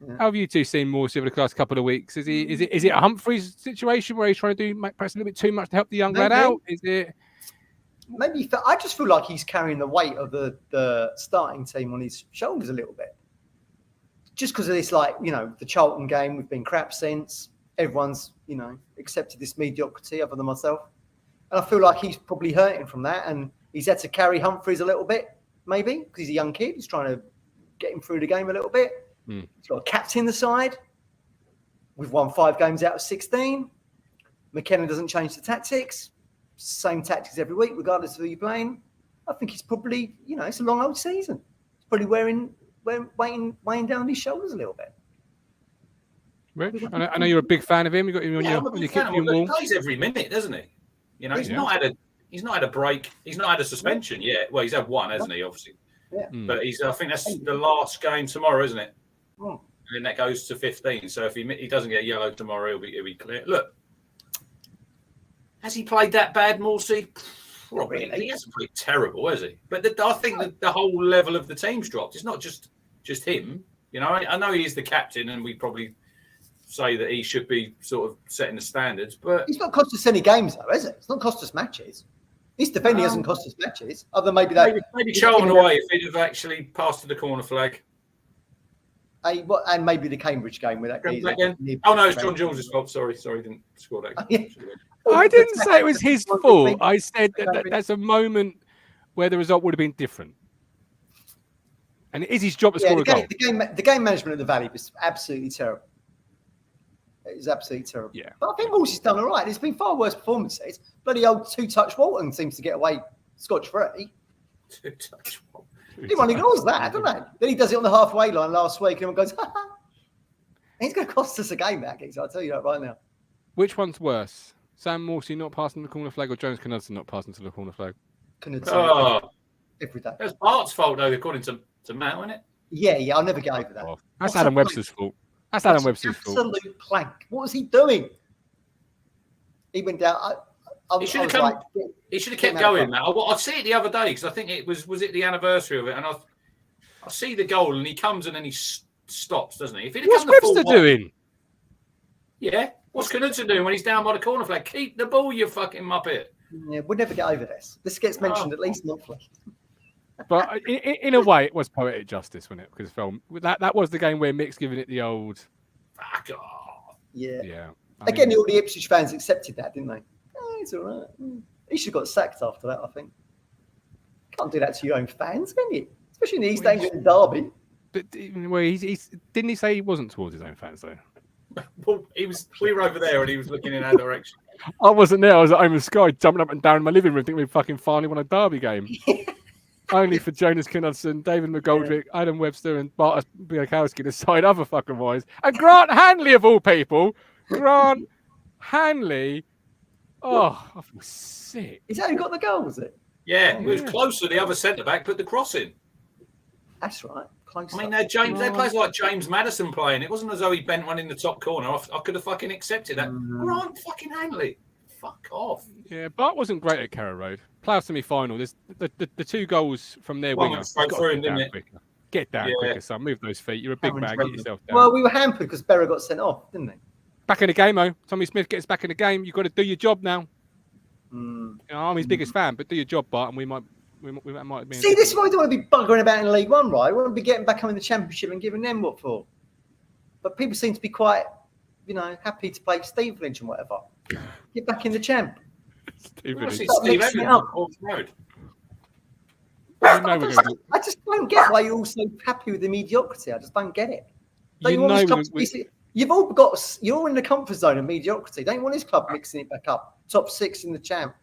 Yeah. How have you two seen Morsey over the last couple of weeks? Is it a Humphreys situation where he's trying to make perhaps a little bit too much to help the young lad out? Is it? Maybe I just feel like he's carrying the weight of the starting team on his shoulders a little bit. Just because of this, the Charlton game, we've been crap since. Everyone's, accepted this mediocrity other than myself. And I feel like he's probably hurting from that. And he's had to carry Humphreys a little bit, maybe, because he's a young kid. He's trying to get him through the game a little bit. He's got a captain the side. We've won 5 games out of 16. McKenna doesn't change the tactics. Same tactics every week, regardless of who you're playing. I think he's probably, it's a long old season. It's probably weighing down his shoulders a little bit. Rich, I know you're a big fan of him. You got him on your kitchen wall. He plays every minute, doesn't he? He's not had a break. He's not had a suspension yet. Well, he's had one, hasn't he? Obviously. Yeah. But I think that's the last game tomorrow, isn't it? And then that goes to 15. So if he doesn't get yellow tomorrow, he'll be clear. Look, has he played that bad, Morsey? Probably. He hasn't played terrible, has he? But I think that the whole level of the team's dropped. It's not just him. I know he is the captain, and we probably say that he should be sort of setting the standards. But he's not cost us any games, though, is it? It's not cost us matches. His defending hasn't cost us matches, other than maybe Charlton away if he'd have actually passed to the corner flag. And maybe the Cambridge game with that geezer. Oh no, it's John Jules' fault. Sorry, didn't score that. I didn't say it was his fault. I said that's a moment where the result would have been different. And it is his job to score a goal. The game management at the Valley was absolutely terrible. It was absolutely terrible. Yeah. But I think Wolsey's done all right. There's been far worse performances. Bloody old two-touch Walton seems to get away scotch-free. Two-touch Walton. Everyone ignores that, don't they? Then he does it on the halfway line last week, and everyone goes, ha ha. He's going to cost us a game, that geezer. I'll tell you that right now. Which one's worse? Sam Morsey not passing the corner flag or Jones Knudsen not passing to the corner flag? Knudsen. Every day. That's Bart's fault, though, according to Matt, wasn't it? Yeah, I'll never get over that. That's Adam Webster's fault. That's Adam Webster's fault. Absolute plank. What was he doing? He went down. He should have kept going, Matt. I see it the other day because I think it was it the anniversary of it, and I see the goal and he comes and then he stops, doesn't he? What's Webster doing? Yeah. What's Knudsen doing when he's down by the corner flag? Keep the ball, you fucking muppet. Yeah, we'll never get over this. This gets mentioned at least monthly. But in a way, it was poetic justice, wasn't it? Because that was the game where Mick's giving it the old. Fuck off. Yeah. Again, all the Ipswich fans accepted that, didn't they? Oh, it's all right. He should have got sacked after that, I think. Can't do that to your own fans, can you? Especially in the East Anglian derby. But didn't he say he wasn't towards his own fans, though? Well, we were over there and he was looking in our direction. I wasn't there. I was at home in Sky, jumping up and down in my living room, thinking we fucking finally won a derby game. Only for Jonas Knudsen, David McGoldrick, Adam Webster, and Bart Biakowski to side other fucking wise. And Grant Hanley, of all people. Grant Hanley. Oh, I feel sick. Is that who got the goal, was it? Yeah, it was closer. The other centre-back put the cross in. That's right. Close. I mean, they players like James Maddison playing. It wasn't as though he bent one in the top corner. I could have fucking accepted that. Grant fucking Hanley. Fuck off. Yeah, Bart wasn't great at Carrow Road. Playoff semi-final. There's the two goals from their winger. Get down quicker, son. Move those feet. You're a big man. Get yourself down. Well, we were hampered because Berra got sent off, didn't they? Back in the game, though. Tommy Smith gets back in the game. You've got to do your job now. I'm his biggest fan, but do your job, Bart, and we might be. See, this is why we don't want to be buggering about in League One, right? We want to be getting back up in the Championship and giving them what for. But people seem to be quite, happy to play Steve Lynch and whatever. Get back in the champ. Steve Evans off the road. I just don't get why you're all so happy with the mediocrity. I just don't get it. You're all in the comfort zone of mediocrity. Don't you want his club mixing it back up? Top 6 in the champ.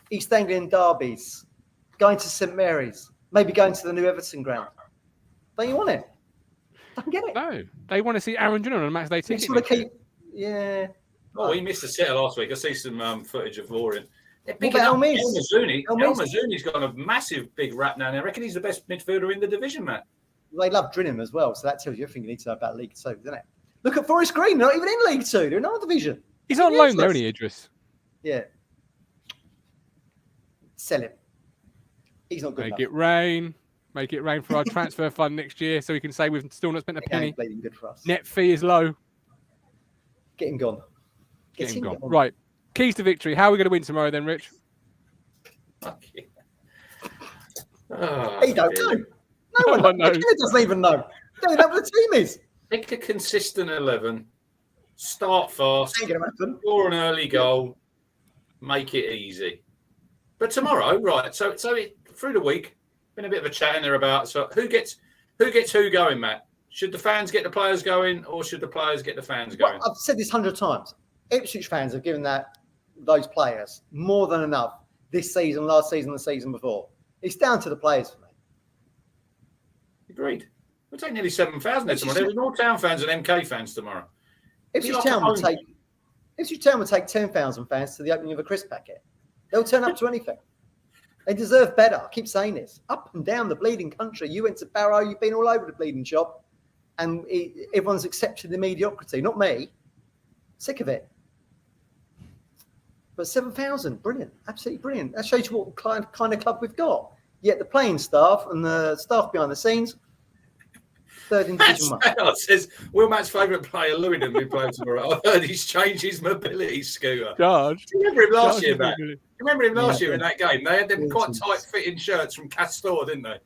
East Anglian derbies. Going to St Mary's. Maybe going to the new Everton ground. Don't you want it? Don't get it. No. They want to see Aaron Junior on a match day ticket. Oh, he missed a sitter last week. I see some footage of Vorin. El Mazuni's got a massive big rap now. And I reckon he's the best midfielder in the division, Matt. They love drilling him as well, so that tells you everything you need to know about League 2, doesn't it? Look at Forest Green, they're not even in League 2, they're in our division. He's on loan there, isn't he, Idris? Yeah. Sell him. He's not good enough. Make it rain for our transfer fund next year so we can say we've still not spent a penny. Good for us. Net fee is low. Get him gone. Get him gone. Right. Keys to victory. How are we going to win tomorrow then, Rich? He don't know. No one knows. He doesn't even know. Don't know what the team is. Pick a consistent 11. Start fast. Score an early goal. Make it easy. But tomorrow, right? So through the week, been a bit of a chat in there about who gets who going, Matt. Should the fans get the players going, or should the players get the fans going? Well, I've said this 100 times. Ipswich fans have given those players more than enough this season, last season, the season before. It's down to the players for me. Agreed. We'll take nearly 7,000 there tomorrow. There was more Town fans than MK fans tomorrow. Ipswich Town would take 10,000 fans to the opening of a crisp packet. They'll turn up to anything. They deserve better. I keep saying this. Up and down the bleeding country. You went to Barrow, you've been all over the bleeding shop. And everyone's accepted the mediocrity. Not me. Sick of it. But 7,000, brilliant. Absolutely brilliant. That shows you what kind of club we've got. Yet the playing staff and the staff behind the scenes, third in Division 1. Says, will Matt's favourite player, Lewington, be playing tomorrow? I heard he's changed his mobility scooter. George. Do you remember him last year, Matt? You remember him last year in that game? They had them quite tight-fitting shirts from Castor, didn't they?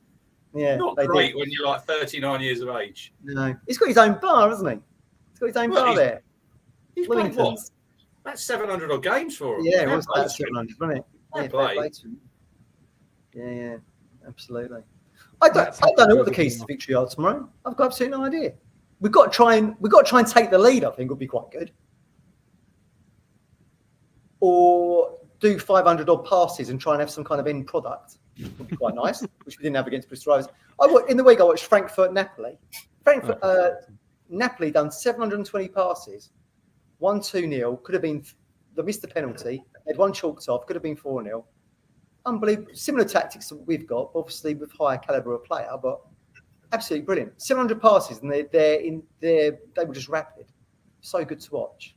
Yeah, Not they great did. when you're like 39 years of age. No, he's got his own bar, hasn't he? He's got his own bar there. He's played what? Wellingtons. That's 700 odd games for him. Yeah, it was about 700, wasn't it? Fair Yeah, play. fair play to him. Yeah, absolutely. I don't know what the keys to victory are tomorrow. I've got absolutely no idea. We've got to try and take the lead. I think would be quite good. Or do 500 odd passes and try and have some kind of end product. Would be quite nice, which we didn't have against Bristol Rovers. In the week I watched Frankfurt-Napoli. Napoli done 720 passes, won 2-0. Could have been they missed the penalty. They had one chalked off. Could have been 4-0. Unbelievable. Similar tactics that we've got, obviously with higher caliber of player, but absolutely brilliant. 700 passes, and they were just rapid. So good to watch.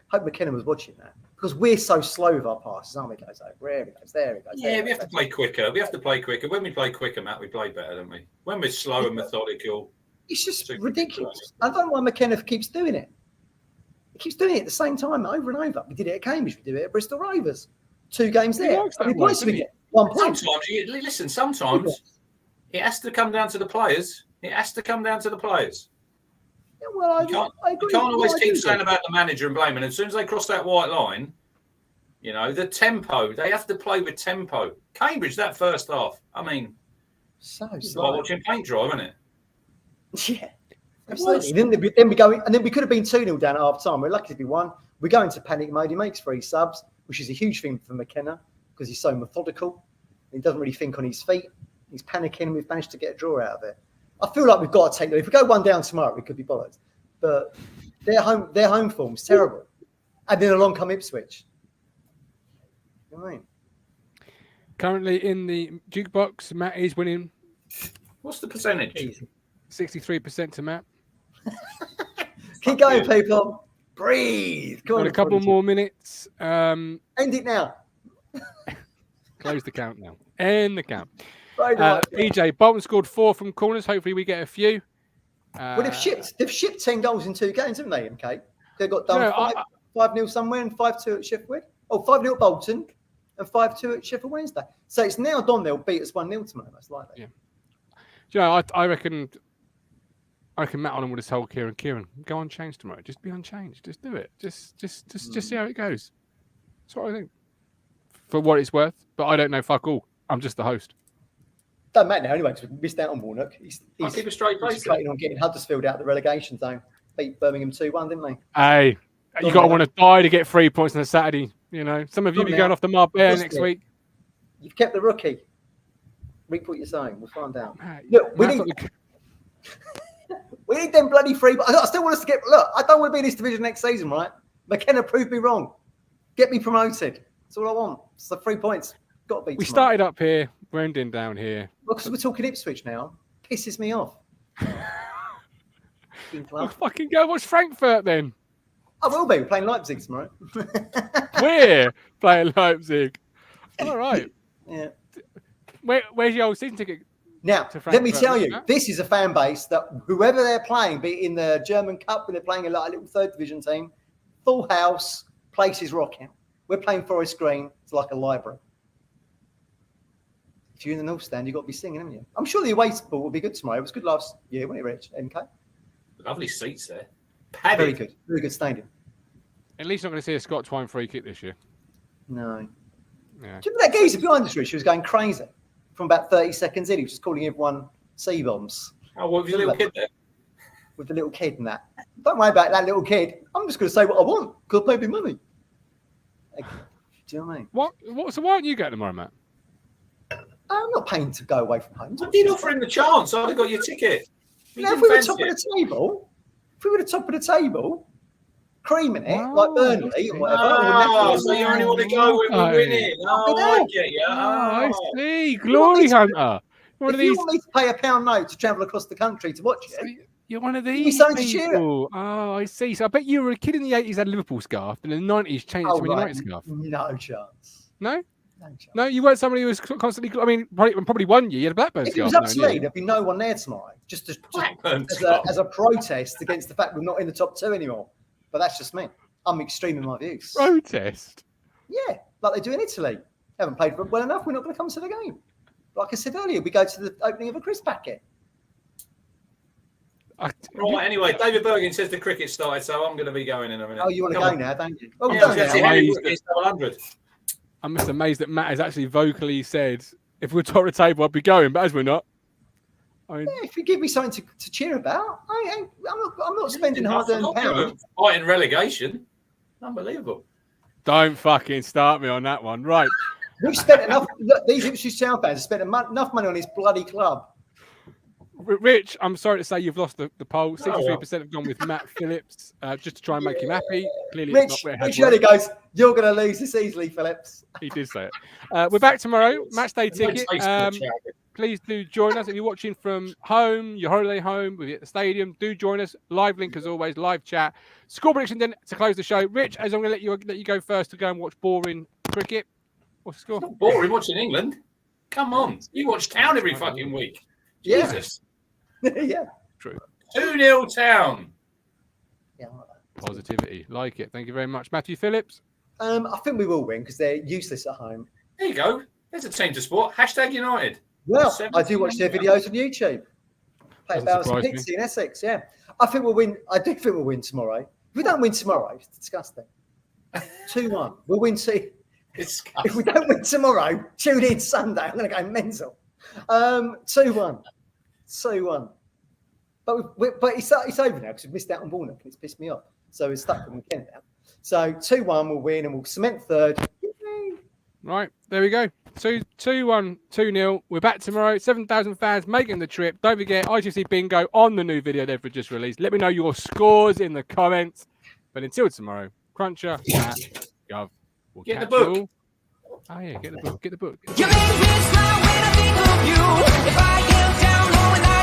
Hope McKenna was watching that because we're so slow with our passes, aren't we? Guys, there he goes, there he goes. Yeah, we have to play quicker. We have to play quicker. When we play quicker, Matt, we play better, don't we? When we're slow and methodical, it's just ridiculous. I don't know why McKenna keeps doing it. He keeps doing it at the same time over and over. We did it at Cambridge. We do it at Bristol Rovers. 2 games there. How many points did we get? 1 point. Sometimes it has to come down to the players. It has to come down to the players. Yeah, well, I agree. You can't always keep saying about the manager and blaming. As soon as they cross that white line, you know, the tempo, they have to play with tempo. Cambridge, that first half, I mean, so it's like watching paint dry, isn't it? Yeah, absolutely. Then we go, and then we could have been 2-0 down at half time. We're lucky to be 1. We go into panic mode. He makes 3 subs, which is a huge thing for McKenna because he's so methodical. He doesn't really think on his feet. He's panicking. We've managed to get a draw out of it. I feel like we've got to take them. If we go 1 down tomorrow, we could be bollocks. But their home form's terrible. And then along come Ipswich. You know what I mean? Currently in the jukebox, Matt is winning. What's the percentage? 63% to Matt. Keep going, people. Breathe. Come on, a couple more minutes. End it now. Close the count now. End the count. Right, PJ, Bolton scored 4 from corners. Hopefully we get a few. Well, they've shipped 10 goals in 2 games, haven't they, MK? They got done 5-0 somewhere and 5-2 at Sheffield. Oh, 5-0 at Bolton and 5-2 at Sheffield Wednesday. So it's now done. They'll beat us 1-0 tomorrow, most likely. Yeah. Do you know, I reckon Matt Allen would have told Kieran, go unchanged tomorrow. Just be unchanged. Just do it. Just see how it goes. That's what I think. For what it's worth. But I don't know fuck all. I'm just the host. Don't matter now anyway, because we missed out on Warnock. He's keep a straight face. Concentrating on getting Huddersfield out of the relegation zone. Beat Birmingham 2-1, didn't they? Hey, you got to want to die to get 3 points on a Saturday. You know, some of you be going off the Marbella next week. You've kept the rookie. Reap what you're saying. We'll find out. Look, we need them bloody 3. But I still want us to get. Look, I don't want to be in this division next season, right? McKenna proved me wrong. Get me promoted. That's all I want. It's the 3 points. Got to be. We started up here. We're ending down here. Well, because we're talking Ipswich now. Pisses me off. Well, fucking go watch Frankfurt then. I will be. We're playing Leipzig tomorrow. We're playing Leipzig. All right. Yeah. Where's your old season ticket? Now, let me tell you, this is a fan base that whoever they're playing, be it in the German Cup when they're playing a little 3rd division team, full house, place is rocking. We're playing Forest Green. It's like a library. If you're in the North Stand, you've got to be singing, haven't you? I'm sure the away support will be good tomorrow. It was good last year, wasn't it, Rich? MK? Lovely seats there. Padded. Very good. Very good stadium. At least not going to see a Scott Twine free kick this year. No. Yeah. Do you remember that geezer behind us, Rich? She was going crazy from about 30 seconds in. He was just calling everyone C-bombs. Oh, what was your little kid there? With the little kid and that. Don't worry about that little kid. I'm just going to say what I want because I pay me money. Okay. Do you know what I mean? So why aren't you going tomorrow, Matt? I'm not paying to go away from home. I did offer him the chance. I'd have got your ticket. Now, if we were top of the table, creaming it like Burnley or whatever. Oh, so you only want to go when we're winning. Oh, I get you. I see. Glory hunter. If you want me to pay £1 note to travel across the country to watch it, you're one of these people. Oh, I see. So I bet you were a kid in the 80s had a Liverpool scarf, and in the 90s changed to a United scarf. No chance. No? No, you weren't somebody who was constantly. I mean, probably 1 year you had a Blackburn scarf. If it was up to me, there'd be no one there tomorrow. Just as a protest against the fact we're not in the top 2 anymore. But that's just me. I'm extreme in my views. Protest? Yeah, like they do in Italy. Haven't played well enough. We're not going to come to the game. like I said earlier, we go to the opening of a crisp packet. Right, anyway, David Bergen says the cricket started, so I'm going to be going in a minute. Oh, you want to go now, don't you? Oh, yeah, that's it. 100. I'm just amazed that Matt has actually vocally said, if we're top of the table, I'd be going, but as we're not. I mean, if you give me something to cheer about, I'm not spending hard-earned pounds. Fighting relegation. Unbelievable. Don't fucking start me on that one. Right. We've spent enough. Look, these Ipswich Town fans have spent enough money on this bloody club. Rich, I'm sorry to say you've lost the poll. 63% have gone with Matt Phillips, just to try and make him happy. Clearly, Rich, it's not where Rich really goes, you're going to lose this easily, Phillips. He did say it. We're back tomorrow. Matchday ticket. Please do join us. If you're watching from home, your holiday home, we're at the stadium, do join us. Live link as always, live chat. Score prediction then to close the show. Rich, as I'm going to let you go first to go and watch boring cricket. What's the score? It's not boring watching England. Come on. You watch Town every fucking week. Yeah. Jesus. Yeah. True. 2-0 Town. Yeah. Positivity. Like it. Thank you very much. Matthew Phillips. I think we will win because they're useless at home. There you go. There's a team to support. #United. Well, I do watch their videos on YouTube. Play about some Pixie in Essex, yeah. I think we'll win. I do think we'll win tomorrow. If we don't win tomorrow, it's disgusting. 2-1. We'll win. If we don't win tomorrow, tune in Sunday. I'm going to go mental. 2-1. 2-1. But it's over now because we've missed out on Warnock and it's pissed me off. So we're stuck with McKenna now. So 2-1 we'll win and we'll cement third. Yay. Right, there we go. 2-1, 2-0. We're back tomorrow. 7,000 fans making the trip. Don't forget, ITFC Bingo on the new video they've just released. Let me know your scores in the comments. But until tomorrow, Cruncher at Gov. We'll get the book. Oh, yeah, get the book. Get the book. You made me smile.